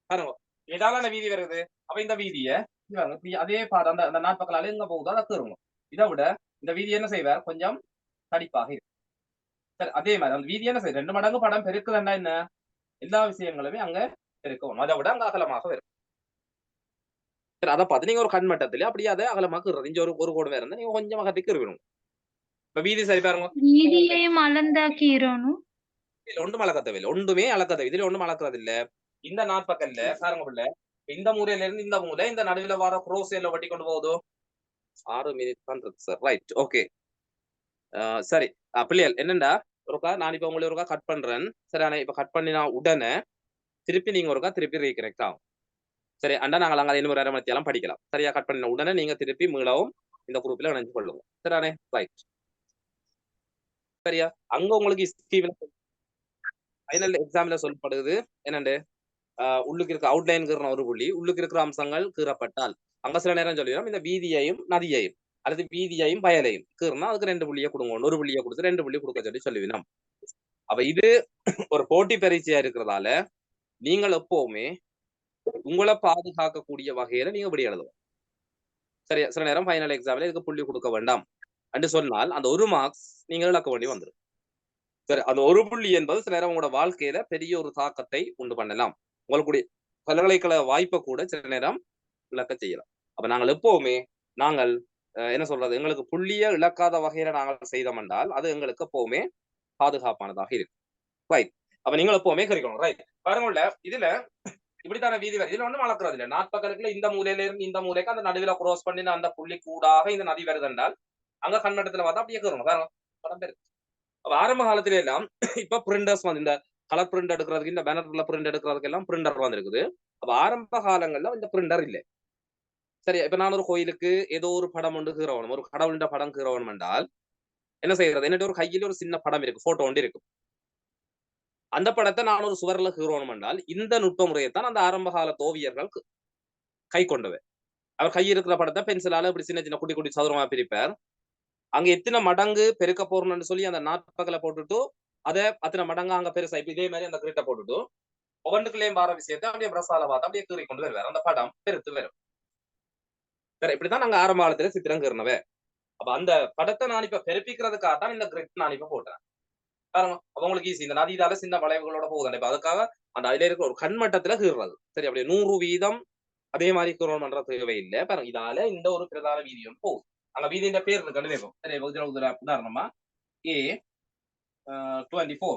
பாருங்க. இதாலான வீதி வருது. அப்ப இந்த வீதிய அதே பாடம் அந்த நாட்பக்கலால எங்க போகுதோ அதை கீறுங்க. இதை விட இந்த வீதி என்ன செய்வார் கொஞ்சம் தடிப்பாக இருக்கு. சரி அதே மாதிரி அந்த வீதி என்ன செய்ய 2 மடங்கு படம் பெருக்குதுன்னா என்ன எல்லா விஷயங்களுமே அங்க பெருக்கும். அதை விட அங்க அகலமாக வரும். சரி அதை பார்த்து நீங்க ஒரு கண்மட்டத்திலே அப்படியே அதை அகலமாக்குறது. இங்க ஒரு கோடு வேற இருந்தா நீங்க கொஞ்சம் அகத்துக்கு இருக்கணும். இப்ப வீதி சரி பாருங்க. வீதியையும் அளந்தாக்கீரணும். இதுல ஒன்றும் அளக்கத்தவில்லை. ஒன்றுமே அளக்கத்தவில்லை. இதுல ஒன்றும் அளக்கிறது இல்ல. இந்த நாட்பக்கல்ல பாருங்க பிள்ளை இந்த மூலையில இருந்து இந்த மூலை இந்த நடுவில் வர குரோஸ் எல்லாம் வட்டி கொண்டு போகுதோ 6 மினிட் தான் இருக்கு சார். ரைட் ஓகே சரி பிள்ளைகள் என்னண்டா ஒருக்கா நான் இப்ப உங்களை ஒருக்கா கட் பண்றேன். சரி இப்ப கட் பண்ணினா உடனே திருப்பி நீங்க ஒருக்கா திருப்பி ரீகனெக்ட் ஆகும். சரி அண்டா நாங்கள் அங்கே இன்னொரு அரை மணித்தெல்லாம் படிக்கலாம். சரியா கட் பண்ணின உடனே நீங்க திருப்பி மீளவும் இந்த குரூப்ல இணைஞ்சு கொள்ளுங்க. சரியானே ரைட். சரியா அங்க உங்களுக்கு ஸ்கீம்ல ஃபைனல் எக்ஸாம்ல சொல்லப்படுது என்னண்டு உள்ளுக்கு இருக்க அவுட்லைன் ஒரு புள்ளி உள்ளுக்கு இருக்கிற அம்சங்கள் கீறப்பட்டால் அங்க சில நேரம் சொல்லிடும் இந்த வீதியையும் நதியையும் அல்லது வீதியையும் வயலையும் கீறினா அதுக்கு 2 புள்ளியை கொடுங்க. 1 புள்ளியை கொடுத்து 2 புள்ளி கொடுக்க சொல்லுவினோம். அப்ப இது ஒரு போட்டி பரீட்சையா இருக்கிறதால நீங்கள் எப்பவுமே உங்களை பாதுகாக்கக்கூடிய வகையில நீங்க இப்படி எழுதுவோம். சரியா சில நேரம் ஃபைனல் எக்ஸாம்ல இதுக்கு புள்ளி கொடுக்க வேண்டாம் என்று சொன்னால் அந்த 1 மார்க்ஸ் நீங்க இழக்க வேண்டி வந்துடும். சரி அந்த 1 புள்ளி என்பது சில நேரம் உங்களோட வாழ்க்கையில பெரிய ஒரு தாக்கத்தை உண்டு பண்ணலாம். உங்களுடைய பல்கலைக்கழக வாய்ப்பை கூட சில நேரம் இழக்க செய்யலாம். அப்ப நாங்கள் எப்பவுமே நாங்கள் என்ன சொல்றது எங்களுக்கு புள்ளிய இழக்காத வகையில நாங்கள் செய்தோம் என்றால் அது எங்களுக்கு எப்பவுமே பாதுகாப்பானதாக இருக்கு. ரைட் அப்ப நீங்கள் எப்பவுமே கறிக்கணும். ரைட் பாருங்க இதுல இப்படித்தான வீதி வருது. இதுல ஒண்ணும் வளர்க்கறது இல்லை. நாட்பக்கத்துல இந்த மூலையில இருந்து இந்த மூலைக்கு அந்த நடுவில் கிராஸ் பண்ணி அந்த புள்ளி கூடாக இந்த நதி வருது என்றால் அங்க கண்மட்டத்துல பார்த்தா அப்படியே கீறணும். பாருங்க படம் பேரு ஆரம்ப காலத்துல எல்லாம் இப்ப பிரிண்டர்ஸ் வந்து இந்த கலர் பிரிண்ட் எடுக்கிறதுக்கு இந்த பேனர்ல பிரிண்ட் எடுக்கிறதுக்கு எல்லாம் பிரிண்டர் வந்துருக்குது. அப்ப ஆரம்ப காலங்கள்ல இந்த பிரிண்டர் இல்லை. சரி இப்ப நான் ஒரு கோயிலுக்கு ஏதோ ஒரு படம் ஒன்று கீறவணும் ஒரு கடவுளின் படம் கீறவணும் என்றால் என்ன செய்யறது என்னட்டு ஒரு கையில ஒரு சின்ன படம் இருக்கு போட்டோ ஒன்று இருக்கு. அந்த படத்தை நான் ஒரு சுவரில் கீறவணும் என்றால் இந்த நுட்ப முறையைத்தான் அந்த ஆரம்ப கால ஓவியர்கள் கை கொண்டவை. அவர் கை இருக்கிற படத்தை பென்சிலால இப்படி சின்ன சின்ன குட்டி குட்டி சதுரமா பிரிப்பார். அங்க எத்தனை மடங்கு பெருக்க போறோம்னு சொல்லி அந்த நாட்பகல போட்டுட்டு அதை அத்தனை மடங்கு அங்க பெருசா இப்ப இதே மாதிரி அந்த கிரிட்ட போட்டுட்டு ஒவ்வொன்றுக்குள்ளேயும் வர விஷயத்தை அப்படியே பிரசால பார்த்து அப்படியே கீறி கொண்டு வருவார். அந்த படம் பெருத்து வரும். இப்படித்தான் நாங்க ஆரம்ப காலத்துல சித்திரம் கீறினவே. அப்ப அந்த படத்தை நான் இப்ப பெருப்பிக்கிறதுக்காக தான் இந்த கிரிட் நான் இப்ப போட்டேன். பாருங்க அவங்களுக்கு ஈஸி. இந்த நதியிலால சின்ன வளைவுகளோட போகுது. இப்ப அதுக்காக அந்த அதுல இருக்கிற ஒரு கண்மட்டத்துல கீறுறது. சரி அப்படியே 100% அதே மாதிரி கீறணும் பண்ற தேவையில்லை. பாருங்க இதால இந்த ஒரு பிரதான வீதியும் போகுது. அங்க வீதியின் பேர் இருக்கு வேகம். சரி உதாரணமா A24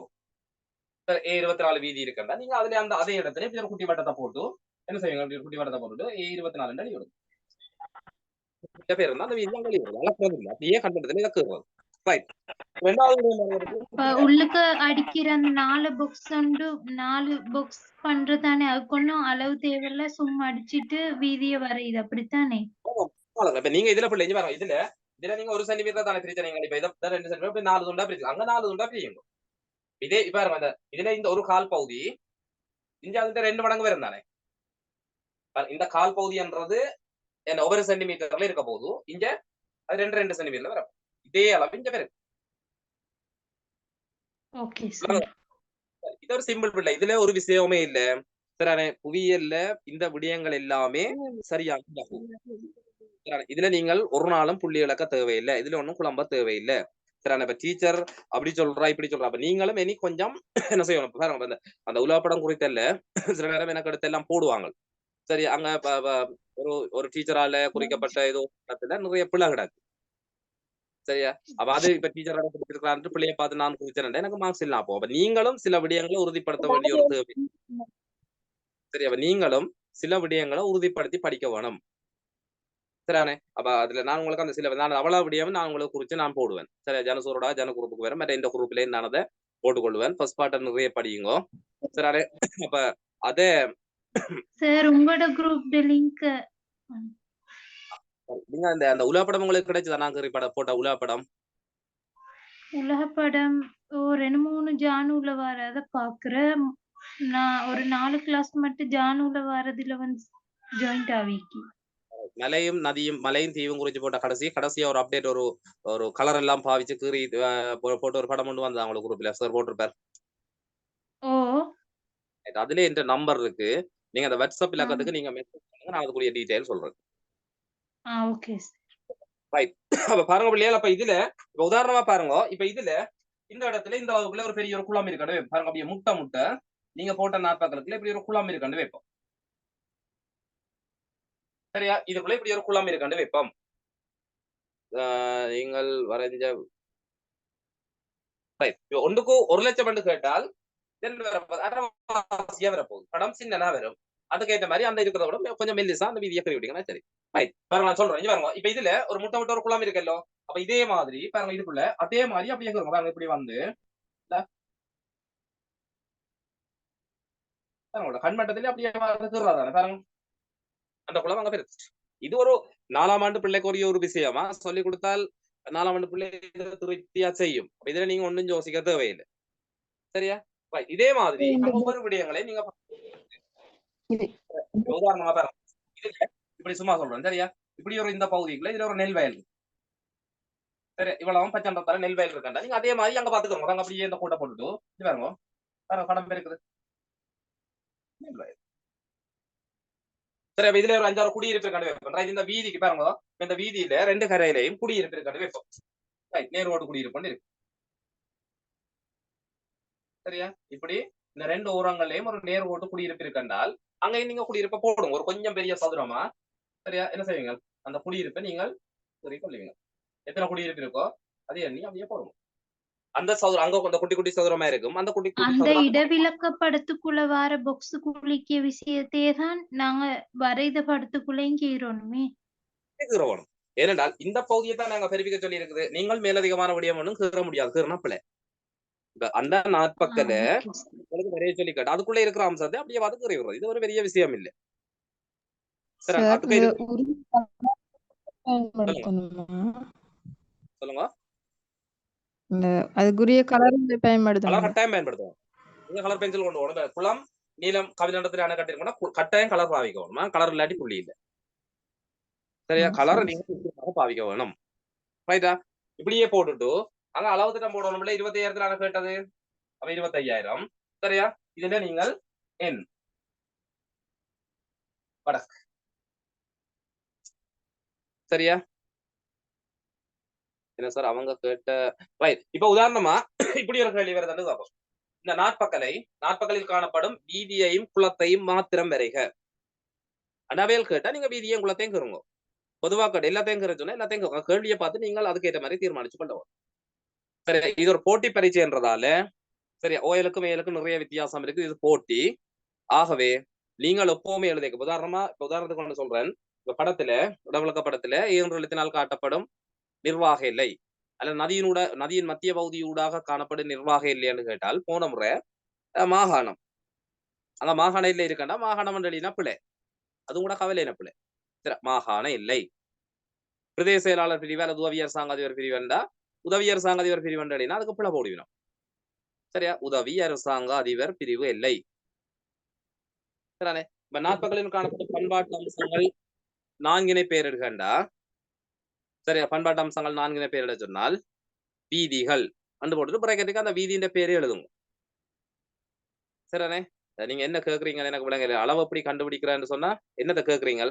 A24 வீதி இருக்குன்னா நீங்க அதுல அந்த அதே இடத்துல இப்படி ஒரு குட்டி வட்டத்தை போட்டு என்ன செய்வீங்க? அப்படி ஒரு குட்டி வட்டத்தை போட்டுட்டு A24 அடி வரும். பேர் இருந்தா அந்த வீதி அங்க வரும். வளர்க்கறது இல்லை. அப்படியே கண்மட்டத்துல இறக்குறது. ரைட். உள்ளுக்கு அடிக்கிற அந்த 4 பாக்ஸ் உண்டு 4 பாக்ஸ் பண்றதானே அதுக்கு ஒன்றும் அளவு தேவையில்ல சும்மா அடிச்சிட்டு வீதிய வரையுது அப்படித்தானே? இப்ப நீங்க இதுல பிள்ளை வரோம் இதுல நீங்க 1 சென்டிமீட்டர் தானே பிரிச்சீங்க. இப்ப இதை 2 சென்டிமீட்டர் 4 துண்டா பிரிச்சு அங்க 4 துண்டா பிரியுங்க. இதே இப்ப அந்த இதுல இந்த ஒரு கால் பகுதி இங்க அதுல 2 மடங்கு வரும் தானே. இந்த கால் பகுதின்றது என்ன ஒவ்வொரு சென்டிமீட்டர்ல இருக்க போது இங்க அது 2 சென்டிமீட்டர்ல வரும். இதே அளவு இங்க வரும். இது ஒரு சிம்பிள் பிள்ளை. இதுல ஒரு விஷயமே இல்ல. சரி புவியியல்ல இந்த விடயங்கள் எல்லாமே சரியாக இதுல நீங்கள் ஒரு நாளும் புள்ளி இழக்க தேவையில்லை. இதுல ஒன்றும் குழம்ப தேவையில்லை. சரி இப்ப டீச்சர் அப்படி சொல்றா இப்படி சொல்றா. அப்ப நீங்களும் இனி கொஞ்சம் என்ன செய்யணும். அந்த உலகப்படம் குறித்தல்ல சில நேரம் எனக்கு அடுத்து எல்லாம் போடுவாங்க. சரி அங்க ஒரு டீச்சரால குறிக்கப்பட்ட ஏதோ நிறைய பிள்ளை கிடாது. சரியா அப்ப அது இப்ப டீச்சர் கொடுத்திருக்காரு பிள்ளைய பார்த்து நான் குறிச்சேன் எனக்கு மார்க்ஸ் இல்ல. அப்போ அப்ப நீங்களும் சில விடயங்களை உறுதிப்படுத்த வேண்டிய ஒரு தேவை. சரி அப்ப நீங்களும் சில விடயங்களை உறுதிப்படுத்தி படிக்க வேணும். சரியானே அப்ப அதுல நான் உங்களுக்கு அந்த சில நான் அவ்வளவு விடயம் நான் உங்களுக்கு குறிச்சு நான் போடுவேன். சரி ஜனசூரோட ஜன குரூப்புக்கு வரும் மற்ற இந்த குரூப்லயும் நான் அதை போட்டுக்கொள்வேன். ஃபர்ஸ்ட் பார்ட் நிறைய படியுங்க. சரி அப்ப அதே சார் உங்களோட குரூப் லிங்க் நீங்க அந்த உலகப்படம் உங்களுக்கு கிடைச்சதா? நான் போட்ட உலகப்படம் ஒரு 2-3 ஜானுல வரத பாக்குறேன். நான் ஒரு 4 கிளாஸ் மட்டும் ஜானுல வரதுல வந்து ஜாயிண்ட் ஆவிக்கு மலையும் நதியும் மலையும் தீவும் குறிச்சு போட்ட கடைசியா ஒரு அப்டேட் ஒரு கலர் எல்லாம் பாவிச்சு கீறி போட்டு ஒரு படம் கொண்டு வந்தா அவங்களுக்கு குரூப்ல சார் போட்டிருப்பார். அதுல என்ற நம்பர் இருக்கு. நீங்க அந்த வாட்ஸ்அப் இலக்கத்துக்கு நீங்க மெசேஜ் பண்ணுங்க. நான் அதுக்குரிய டீடைல் சொல்றேன். ரைட் அப்ப பாருங்க பிள்ளைகள். அப்ப இதுல உதாரணமா பாருங்க. இப்ப இதுல இந்த இடத்துல இந்த வகுப்புல ஒரு பெரிய ஒரு குளம் இருக்காண்டு பாருங்க. அப்படியே முட்டை நீங்க போட்ட நாற்பக்கத்துல இப்படி ஒரு குளம் இருக்காண்டு வைப்போம். சரியா இதுக்குள்ள இப்படி ஒரு குளம் இருக்காண்டு வைப்போம். நீங்கள் வரைஞ்ச ஒன்றுக்கு 1 லட்சம் கேட்டால் வரப்போகுது. படம் சின்னனா வரும். அதுக்கேற்ற மாதிரி அந்த இருக்கிறத விட கொஞ்சம் மெல்லிசா அந்த வீதியை கறி விட்டீங்கன்னா சரி. ரைட் பாருங்க நான் சொல்றேன். பாருங்க இப்ப இதுல ஒரு முட்டை ஒரு குளம் இருக்கല്ലോ. அப்ப இதே மாதிரி பாருங்க இதுக்குள்ள அதே மாதிரி அப்படியே பாருங்க இப்படி வந்து கண்மட்டத்திலே அப்படியே பாருங்க அந்த குளம் அங்க பெருச்சு. இது ஒரு 4ஆம் ஆண்டு பிள்ளைக்குரிய ஒரு விஷயமா சொல்லி கொடுத்தால் 4ஆம் ஆண்டு பிள்ளை திருப்தியா செய்யும். இதுல நீங்க ஒன்றும் யோசிக்க தேவையில்லை. சரியா இதே மாதிரி ஒவ்வொரு விடயங்களையும் நீங்க உதாரணமா பாருங்க. இதுல இப்படி சும்மா சொல்றேன். சரியா இப்படி ஒரு இந்த பகுதிக்குள்ள இதுல ஒரு நெல் வயல். சரி இவ்வளவு பச்சை நெல் வயல் இருக்கா. நீங்க அதே மாதிரி அங்க பாத்துக்கோங்க. அங்க அப்படியே இந்த கூட்டை போட்டுட்டு இது பாருங்க படம் இருக்குது நெல் வயல். சரி இதுல ஒரு 5-6 குடியிருப்பு இருக்காண்டு இந்த வீதிக்கு பாருங்க. இந்த வீதியில 2 கரையிலையும் குடியிருப்பு இருக்காண்டு வைப்போம். நேரோடு குடியிருப்புன்னு இருக்கு. சரியா இப்படி இந்த 2 ஓரங்களையும் ஒரு நேர் ஓட்டு குடியிருப்பு இருக்கின்றால் அங்கேயும் நீங்க குடியிருப்பை போடுங்க. ஒரு கொஞ்சம் பெரிய சதுரமா. சரியா என்ன செய்வீங்க? அந்த குடியிருப்பை நீங்கள் கொள்ளுவீங்க. எத்தனை குடியிருப்பு இருக்கோ அதே எண்ணி அப்படியே போடுங்க. அந்த சதுரம் அங்க கொஞ்சம் குட்டி குட்டி சதுரமா இருக்கும். அந்த குட்டி அந்த இடவிலக்க படத்துக்குள்ள வர பாக்ஸ் குளிக்கிய விஷயத்தையே தான் நாங்க வரைத படத்துக்குள்ளேயும் கீறணுமே. கீறணும். ஏனென்றால் இந்த பகுதியை தான் நாங்க பெருவிக்க சொல்லி இருக்குது. நீங்கள் மேலதிகமான விடயம் ஒன்றும் கீற முடியாது. கீறினா பிள்ளை அந்த நாட்பக்கல நிறைய சொல்லி கேட்டு அதுக்குள்ள இருக்கிற அம்சத்தை அப்படியே பார்த்து கீறி விடுறது. இது ஒரு பெரிய விஷயம் இல்லை. சொல்லுங்க. அதுக்குரிய கலர் பயன்படுத்தணும். கட்டாயம் பயன்படுத்துவோம். நீங்க கலர் பென்சில் கொண்டு போகணும். குளம் நீளம் கவிநண்டத்தில் அணை கட்டிருக்கோம்னா கட்டாயம் கலர் பாவிக்கணும். கலர் இல்லாட்டி புள்ளி இல்லை. சரியா? கலரை நீங்க நிச்சயமாக பாவிக்க வேணும். ரைட்டா? இப்படியே போட்டுட்டு அங்க அளவு திட்டம் போடணும். 25,000 கேட்டது. அப்ப 25,000. சரியா? இதுல நீங்கள் என் வடக்கு. சரியா? என்ன சார் அவங்க கேட்ட ரைட். இப்ப உதாரணமா இப்படி ஒரு கேள்வி வருதுன்னு பார்ப்போம். இந்த நாட்பகலில் காணப்படும் வீதியையும் குளத்தையும் மாத்திரம் வரைக. அனவேல் கேட்டா நீங்க வீதியையும் குளத்தையும் கேளுங்க. பொதுவா கேட்டு எல்லாத்தையும் கேட்க சொன்னா எல்லாத்தையும் கேள்வியை பார்த்து நீங்கள் அதுக்கேற்ற மாதிரி தீர்மானிச்சு கொள்ள வரும். சரி, இது ஒரு போட்டி பரீட்சைன்றதால சரி ஓயலுக்கும் ஏலுக்கும் நிறைய வித்தியாசம் இருக்கு. இது போட்டி. ஆகவே நீங்கள் எப்பவுமே எழுதிக்க. உதாரணத்துக்கு ஒன்று சொல்றேன். இந்த படத்துல உடவிளக்க படத்துல எழுத்தினால் காட்டப்படும் நிர்வாக எல்லை அல்ல நதியின் மத்திய பகுதியூடாக காணப்படும் நிர்வாக இல்லைன்னு கேட்டால் போன முறை மாகாணம் அந்த மாகாண இல்லை இருக்கண்டா மாகாணம் எழுதினா பிள்ளை அது கூட கவலை என்ன பிள்ளை. சரி, மாகாண இல்லை. பிரதேச செயலாளர் பிரிவு அல்லது உதவி அரசாங்க அதிபர் பிரிவுண்டா உதவி அரசாங்க அதிபர் பிரிவு எழுதினா அதுக்கு பிள்ளை போடுவினோம். சரியா? உதவி அரசாங்க அதிபர் பிரிவு இல்லை. சரிதானே? இப்ப நாட்பகலில் காணப்படும் பண்பாட்டு அம்சங்கள் 4 பேரிடுகண்டா சரியா? பண்பாட்டு அம்சங்கள் 4 பேரிட சொன்னால் வீதிகள் அண்டு போட்டுட்டு பிறகு அந்த வீதியின் பேரு எழுதுங்க. சரிதானே? நீங்க என்ன கேக்குறீங்க எனக்கு விளங்கல. அளவு எப்படி கண்டுபிடிக்கிறேன்னு சொன்னா என்னத்தை கேக்குறீங்க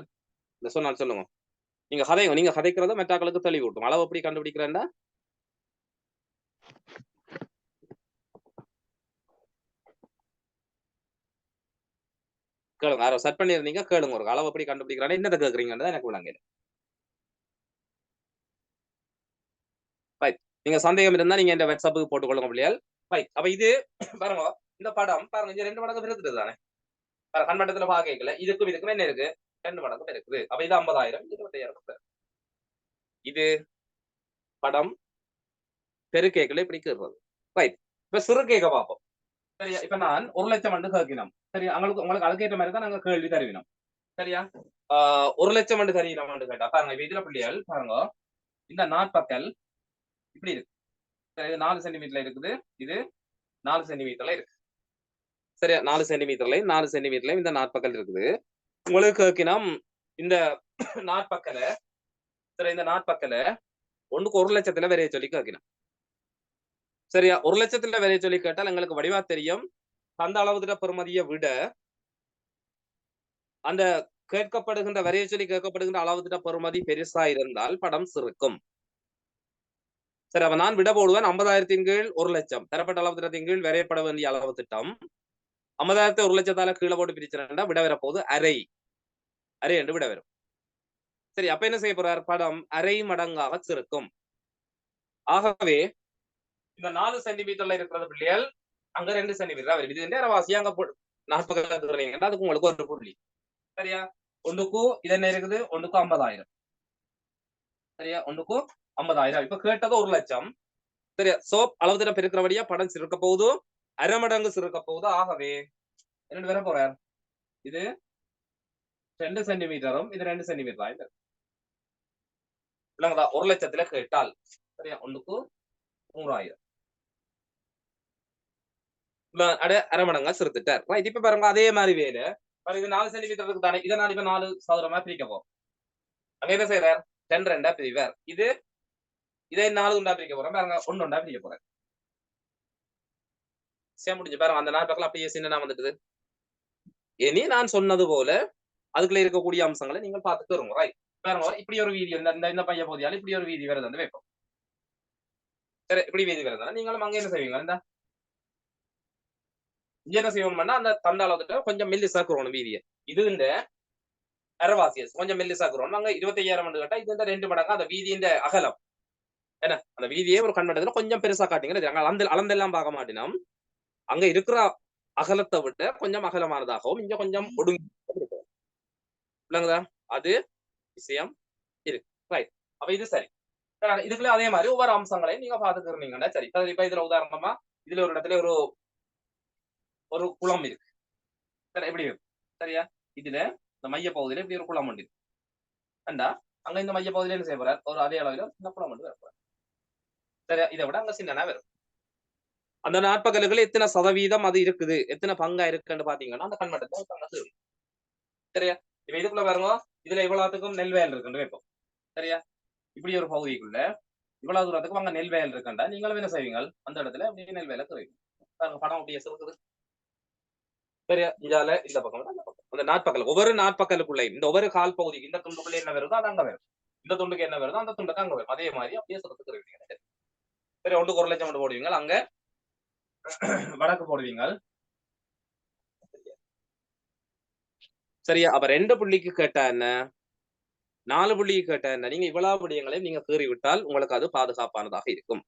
சொன்னால் சொல்லுங்க. நீங்க கதைக்கிறத மெட்டாக்களுக்கு தெளிவூட்டும். அளவு எப்படி கண்டுபிடிக்கிறேன்னா கேளுங்க. யாரோ செட் பண்ணிருந்தீங்க கேளுங்க. ஒரு அளவு எப்படி கண்டுபிடிக்கிறான்னு என்னத்தை கேக்குறீங்கன்னு எனக்கு விளங்கல. ரைட். நீங்க சந்தேகம் இருந்தா நீங்க இந்த வாட்ஸ்அப்புக்கு போட்டுக்கொள்ளுங்க பிள்ளைகள். ரைட். அப்ப இது பாருங்க இந்த படம் பாருங்க இங்க 2 மடங்கு இருக்குது தானே. கண்மட்டத்துல பாக்கல இதுக்கும் என்ன இருக்கு 2 மடங்கு இருக்குது. அப்ப இது 50,000 25,000. இது படம் பெருக்கேக்களை இப்படி கேட்கிறது. ரைட். இப்ப சிறு கேட்க பார்ப்போம். சரியா? இப்ப நான் 1,00,000 கேட்கணும். சரியா? உங்களுக்கு அதுக்கேற்ற மாதிரி தான் நாங்க கேள்வி தருவினோம். சரியா? 1,00,000 தருவினோம் கேட்டா பாருங்க இப்ப இதுல பிள்ளைகள் பாருங்க இந்த நாட்பக்கல் இப்படி இருக்கு. இது 4 சென்டிமீட்டர்ல இருக்குது. இது 4 சென்டிமீட்டர்ல இருக்கு. சரியா? 4 சென்டிமீட்டர்லயும் 4 சென்டிமீட்டர்லயும் இந்த நாட்பக்கல் இருக்குது. உங்களுக்கு கேட்கணும் இந்த நாட்பக்கல சரி இந்த நாட்பக்கல ஒண்ணுக்கு 1,00,000 வரைய சொல்லி கேட்கணும். சரியா? 1,00,000 வரைய சொல்லி கேட்டால் எங்களுக்கு வடிவா தெரியும். அந்த அளவுல பெறுமதியை விட அந்த கேட்கப்படுகின்ற வரைய சொல்லி கேட்கப்படுகின்ற அளவுல பெறுமதி பெருசா இருந்தால் படம் சிறுக்கும். சரி, அப்ப நான் விட போடுவேன் 50,000 கீழ் 1,00,000 தரப்பட்ட அளவு திட்டத்தின் கீழ் வரையப்பட வேண்டிய அளவு திட்டம் 50,000 1,00,000 கீழே போட்டு பிரிச்சுட்டா விட வரப்போது அரை என்று விட வரும். சரி, அப்ப என்ன செய்ய போறார்? படம் அரை மடங்காக சிறுக்கும். ஆகவே இந்த 4 சென்டிமீட்டர்ல இருக்கிறது பிள்ளைகள் அங்க 2 சென்டிமீட்டர் வரும். இது நேரவாசி அங்க 40 அதுக்கு உங்களுக்கு ஒரு புள்ளி. சரியா? ஒன்றுக்கு இது என்ன இருக்குது? ஒன்றுக்கு 50,000. சரியா? ஒன்றுக்கு 50,000. இப்ப கேட்டது 1,00,000. சரியா? சோப் அளவு தினம் பெருக்கிறபடியா படம் சிறுக்க போகுது. அரை மடங்கு சிறுக்க போகுது. ஆகவே என்ன வர போறார்? இது 2 சென்டிமீட்டரும் இது 2 சென்டிமீட்டர் ஆயிட்டு இல்லைங்களா? 1,00,000 கேட்டால் சரியா? ஒன்றுக்கு 100,000 அரை மடங்கா சிறுத்துட்டார். ரைட். இப்ப பாருங்க அதே மாதிரி வேலை இது 4 சென்டிமீட்டருக்கு தானே. இதை நான் இப்ப 4 சதுரமா பிரிக்க போறோம். அங்க என்ன செய்யறார்? 2 2 பிரிவார். இதை 4 உண்டா பிரிக்க போறேன். பாருங்க 1 உண்டா பிரிக்க போறேன். சேம் முடிஞ்சு பாருங்க அந்த 4 பக்கம் அப்படியே சின்ன வந்துட்டுது. இனி நான் சொன்னது போல அதுக்குள்ள இருக்கக்கூடிய அம்சங்களை நீங்கள் பார்த்துட்டு வருங்க. ரைட். பாருங்க இப்படி ஒரு வீதி இந்த பைய போதியால இப்படி ஒரு வீதி வருது வந்து வைப்போம். சரி, இப்படி வீதி வருதுன்னா நீங்களும் அங்க என்ன செய்வீங்க? இந்த இங்க என்ன செய்வோம்னா அந்த தண்டால வந்துட்டு கொஞ்சம் மெல்லி சாக்குறோம் வீதியை. இது இந்த அரைவாசியஸ் கொஞ்சம் மெல்லி சாக்குறோம். அங்க 25,000 கேட்டா இது இந்த 2 மடங்கு அந்த வீதியின் அகலம் என்ன அந்த வீதியே ஒரு கண்மட்டத்துல கொஞ்சம் பெருசா காட்டிங்க. அளந்தெல்லாம் பார்க்க மாட்டினோம். அங்க இருக்கிற அகலத்தை விட கொஞ்சம் அகலமானதாகவும் இங்க கொஞ்சம் ஒடுங்கி இல்லைங்களா? அது விஷயம் இருக்கு. ரைட். அப்ப இது சரி. இதுக்குள்ள அதே மாதிரி ஒவ்வொரு அம்சங்களையும் நீங்க பாத்துக்கிறீங்கன்னா சரி. இப்ப இதுல உதாரணமா இதுல ஒரு இடத்துல ஒரு குளம் இருக்கு. சரி, எப்படி இருக்கு? சரியா? இதுல இந்த மைய பகுதியில இப்படி ஒரு குளம் உண்டு. அண்டா அங்க இந்த மைய பகுதியில என்ன செய்ய போறார்? ஒரு அதே அளவில் இந்த குளம் வந்து வரப்போறார். சரியா? இதை விட அங்க சின்னனா வரும். அந்த நாட்பகல்கள் எத்தனை சதவீதம் அது இருக்குது, எத்தனை பங்கா இருக்குன்னு பாத்தீங்கன்னா அந்த கண்மட்டத்தை சரியா? இப்ப இதுக்குள்ள பாருங்க இதுல எவ்வளவுக்கும் நெல் வயல் இருக்குன்னு வைப்போம். சரியா? இப்படி ஒரு பகுதிக்குள்ள இவ்வளவு தூரத்துக்கு அங்க நெல் வயல் இருக்கண்டா நீங்களும் என்ன செய்வீங்க? அந்த இடத்துல அப்படியே நெல் வயலை கருவீங்க. படம் அப்படியே இருக்குது. சரியா? இதால இந்த பக்கம் அந்த பக்கம் அந்த நாட்பக்கல் ஒவ்வொரு நாட்பக்கலுக்குள்ளேயும் இந்த ஒவ்வொரு கால் பகுதிக்கு இந்த துண்டுக்குள்ள என்ன வருதோ அது அங்க வரும். இந்த துண்டுக்கு என்ன வருதோ அந்த துண்டுக்கு அங்க வரும். அதே மாதிரி அப்படியே சுரத்துக்கு கருவீங்க. சரி, 1,00,000 மட்டும் போடுவீங்க. அங்க வடக்கு போடுவீங்க. சரியா? அப்ப 2 புள்ளிக்கு கேட்டா என்ன, 4 புள்ளிக்கு கேட்டா என்ன, நீங்க இவ்வளவு விடயங்களையும் நீங்க கீறி விட்டால் உங்களுக்கு அது பாதுகாப்பானதாக இருக்கும்.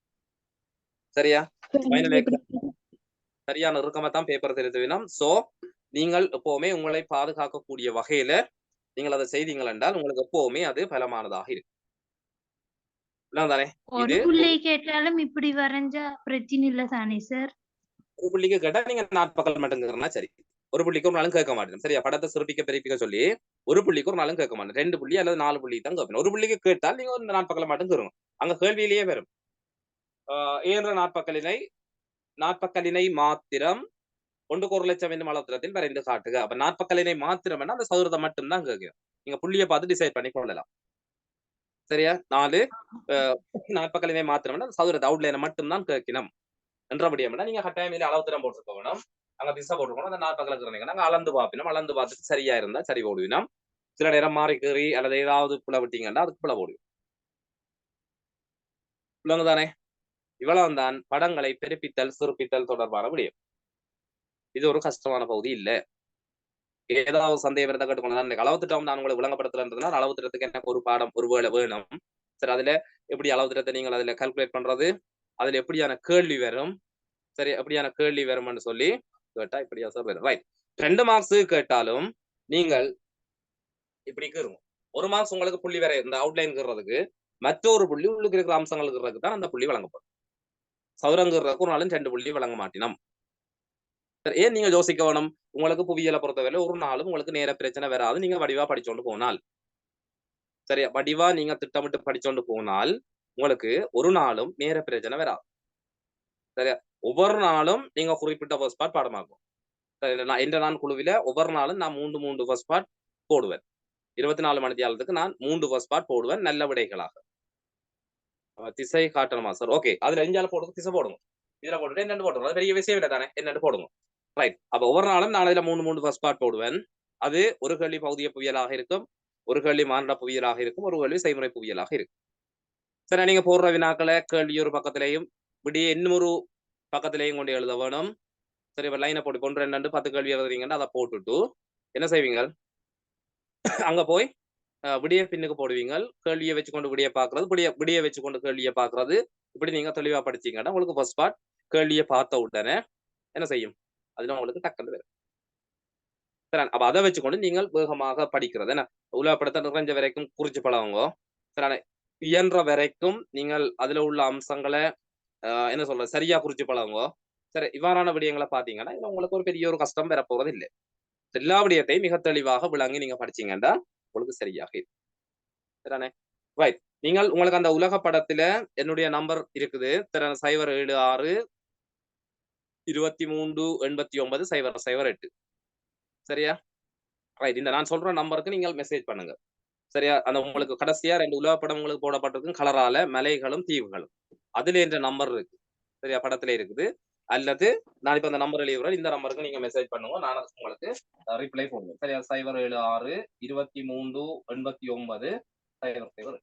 சரியா? சரியான இறுக்கமாத்தான் பேப்பர் திருத்துவினம். சோ நீங்கள் எப்பவுமே உங்களை பாதுகாக்கக்கூடிய வகையில நீங்கள் அதை செய்தீங்கள் என்றால் உங்களுக்கு எப்பவுமே அது பலமானதாக இருக்கும். தானே? ஒரு இது புள்ளி கேட்டாலும் இப்படி வரைஞ்சா பிரச்சனை இல்ல தானே சார்? ஒரு புள்ளிக்கு கேட்டா நீங்க நாட்பக்கல் மட்டும் சரி. ஒரு புள்ளிக்கு ஒரு நாளும் கேட்க மாட்டேன். சரியா? படத்தை சிறப்பிக்க பெருப்பிக்க சொல்லி ஒரு புள்ளிக்கு ஒரு நாளும் கேட்க மாட்டேன். 2 புள்ளி அல்லது 4 புள்ளி தான் கேட்பேன். ஒரு புள்ளிக்கு கேட்டால் நீங்க ஒரு நாட்பக்கலை மட்டும் கேறுங்க. அங்க கேள்வியிலேயே வரும். ஏன்ற நாட்பக்கலினை மாத்திரம் 1,00,000 என்னும் அளவுத்திரத்தில் வரைந்து காட்டுக. அப்ப நாட்பக்கலினை மாத்திரம் அந்த சதுரத்தை மட்டும் தான் கேட்கும். நீங்க புள்ளியை பார்த்து டிசைட் பண்ணி கொள்ளலாம். சரியா? 4 நாட்பக்கலினை மாத்திரம் அந்த சதுரத்தை அவுட்லைனை மட்டும் தான் கேட்கணும். என்றபடியா நீங்க கட்டாயம் அளவுத்திரம் போட்டுருக்க வேணும். அங்க திசை போட்டுருக்கணும். அந்த நாட்பக்கல இருக்கிறீங்க நாங்க அளந்து பார்ப்பினோம். அளந்து பார்த்துட்டு சரியா இருந்தா சரி போடுவினோம். சில நேரம் மாறி கீறி அல்லது ஏதாவது புல விட்டீங்கன்னா அதுக்கு புல போடுவோம். தானே? இவ்வளவு தான் படங்களை பெருப்பித்தல் சிறப்பித்தல் தொடர்பான விடயம். இது ஒரு கஷ்டமான பகுதி இல்ல. ஏதாவது சந்தேகம் இருந்தா கேட்டுக்கொள்ளலாம். அளவுத்திட்டம் நான் உங்களை விளங்கப்படுத்தலன்றதுனா அளவுத்திட்டத்துக்கு எனக்கு ஒரு பாடம் ஒரு வேலை வேணும். சரி, அதுல எப்படி அளவுத்திட்டத்தை நீங்கள் அதுல கால்குலேட் பண்றது, அதுல எப்படியான கேள்வி வரும், சரி எப்படியான கேள்வி வரும்னு சொல்லி கேட்டா இப்படியா சார் வரும். ரைட். 2 மார்க்ஸ் கேட்டாலும் நீங்கள் இப்படி கீறுங்க. 1 மார்க்ஸ் உங்களுக்கு புள்ளி வரை இந்த அவுட்லைன் கீறதுக்கு மற்றொரு புள்ளி உள்ளுக்கு இருக்கிற அம்சங்கள் கீறதுக்கு தான் அந்த புள்ளி வழங்கப்படும். சதுரங்கிறதுக்கு ஒரு நாளும் 2 புள்ளி வழங்க மாட்டினோம். ஏன் நீங்க யோசிக்க வேணும்? உங்களுக்கு புவியியலை பொறுத்தவரை ஒரு நாளும் உங்களுக்கு நேர பிரச்சனை வராது. நீங்க வடிவா படிச்சோண்டு போனால் சரியா? வடிவா நீங்க திட்டமிட்டு படிச்சோண்டு போனால் உங்களுக்கு ஒரு நாளும் நேர பிரச்சனை வராது. சரியா? ஒவ்வொரு நாளும் நீங்க குறிப்பிட்ட ஃபர்ஸ்ட் பார்ட் பாடமாக்கும். நான் குழுவில ஒவ்வொரு நாளும் நான் 3 ஃபர்ஸ்ட் பார்ட் போடுவேன். 24 மணி நேரத்துக்கு நான் 3 ஃபர்ஸ்ட் பார்ட் போடுவேன் நல்ல விடைகளாக. திசை காட்டணுமா சார்? ஓகே, அதுல எஞ்சால போடுங்க, திசை போடுங்க. இதுல போட்டுட்டு என்னென்னு போடுங்க. அது பெரிய விஷயம் இல்லை தானே? என்னென்னு போடுங்க. ரைட். அப்ப ஒவ்வொரு நாளும் நான் இதுல 3 ஃபர்ஸ்ட் பார்ட் போடுவேன். அது ஒரு கேள்வி பகுதிய புவியலாக இருக்கும், ஒரு கேள்வி மானுட புவியலாக இருக்கும், ஒரு கேள்வி செய்முறை புவியலாக இருக்கும். சரி, நீங்க போடுற வினாக்களை கேள்வி ஒரு பக்கத்திலையும் விடிய இன்னொரு பக்கத்திலையும் கொண்டு எழுத வேணும். சரி, இப்ப லைனை போட்டு 1, 2, 10 கேள்வி எழுதுறீங்கன்னா அதை போட்டுட்டு என்ன செய்வீங்க? அங்க போய் விடிய பின்னுக்கு போடுவீங்க. கேள்வியை வச்சுக்கொண்டு விடிய பாக்குறது, விடிய வச்சுக்கொண்டு கேள்வியை பாக்குறது. இப்படி நீங்க தெளிவா படிச்சீங்கன்னா உங்களுக்கு ஃபர்ஸ்ட் பார்ட் கேள்வியை பார்த்த உடனே என்ன செய்யும்? அதுல உங்களுக்கு டக்குன்னு வரும். சரி, அப்ப அதை வச்சுக்கொண்டு நீங்கள் வேகமாக படிக்கிறது என்ன உலகப்படத்தை நிறைஞ்ச வரைக்கும் குறிச்சு பழகுங்க. சரி, இயன்ற வரைக்கும் நீங்கள் அதுல உள்ள அம்சங்களை என்ன சொல்றது சரியா குறிச்சு பழகுங்க. சரி, இவ்வாறான விடயங்களை பாத்தீங்கன்னா இதுல உங்களுக்கு ஒரு பெரிய ஒரு கஷ்டம் வரப்போறது இல்லை. எல்லா விடயத்தையும் மிக தெளிவாக விளங்கி நீங்க படிச்சீங்கன்னா உங்களுக்கு சரியாக இருக்கும். சரிதானே? ரைட். நீங்கள் உங்களுக்கு அந்த உலக படத்துல என்னுடைய நம்பர் இருக்குது. 076 23 89 008. சரியா? ரைட். இந்த நான் சொல்ற நம்பருக்கு நீங்கள் மெசேஜ் பண்ணுங்க. சரியா? அந்த உங்களுக்கு கடைசியா 2 உலக படம் உங்களுக்கு போடப்பட்டிருக்கும் கலரால மலைகளும் தீவுகளும். அதுல என்ற நம்பர் இருக்கு. சரியா? படத்துல இருக்குது. அல்லது நான் இப்ப அந்த நம்பர் எழுதுறேன். இந்த நம்பருக்கு நீங்க மெசேஜ் பண்ணுங்க. நான் உங்களுக்கு ரிப்ளை பண்ணுவேன். சரியா? 076 23 89 008.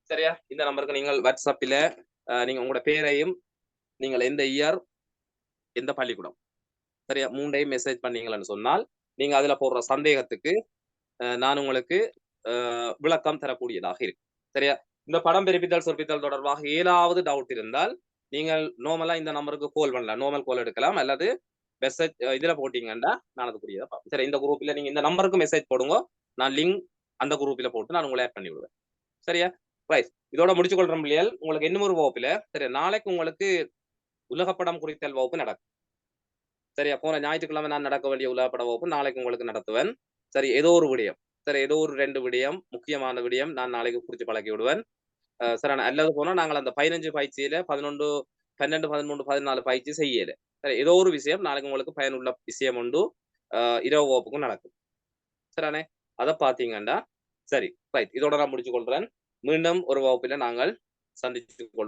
சரியா? இந்த நம்பருக்கு நீங்கள் வாட்ஸ்அப்பில நீங்க உங்களோட பேரையும் நீங்கள் எந்த இயர் எந்த பள்ளிக்கூடம் சரியா 3ஐயும் மெசேஜ் பண்ணீங்கன்னு சொன்னால் நீங்க அதுல போடுற சந்தேகத்துக்கு நான் உங்களுக்கு விளக்கம் தரக்கூடியதாக இருக்கு. சரியா? இந்த படம் பெருப்பித்தல் சிறப்பித்தல் தொடர்பாக ஏதாவது டவுட் இருந்தால் நீங்கள் நார்மலா இந்த நம்பருக்கு கால் பண்ணலாம். நார்மல் கால் எடுக்கலாம் அல்லது மெசேஜ் இதுல போட்டீங்கன்னா நான் அதுக்குரியதை பார்ப்பேன். சரி, இந்த குரூப்ல நீங்க இந்த நம்பருக்கு மெசேஜ் போடுங்க. நான் லிங்க் அந்த குரூப்ல போட்டு நான் உங்களை ஆட் பண்ணி விடுவேன். சரியா? ரைட். இதோட முடிச்சு கொள்றோம் பிள்ளைகள். உங்களுக்கு இன்னும் ஒரு வகுப்புல சரி நாளைக்கு உங்களுக்கு உலகப்படம் குறித்தல் வகுப்பு நடக்கும். சரியா? போன ஞாயிற்றுக்கிழமை நான் நடக்க வேண்டிய உலகப்பட வகுப்பு நாளைக்கு உங்களுக்கு நடத்துவேன். சரி, ஏதோ ஒரு விடயம் சரி ஏதோ ஒரு 2 விடயம் முக்கியமான விடயம் நான் நாளைக்கு குறிச்சு பழக்கி விடுவேன். சரி, அல்லது போனா நாங்கள் அந்த 15 பயிற்சியில 11 12 13 14 பயிற்சி செய்யல. சரி, ஏதோ ஒரு விஷயம் நாளைக்கு உங்களுக்கு பயனுள்ள விஷயம் உண்டு இரவு வகுப்புக்கும் நடக்கும். சரிண்ணே? அதை பாத்தீங்கன்னா சரி ரைட். இதோட நான் முடிச்சு கொள்றேன். மீண்டும் ஒரு வகுப்பில நாங்கள் சந்தித்துக் கொள்வோம்.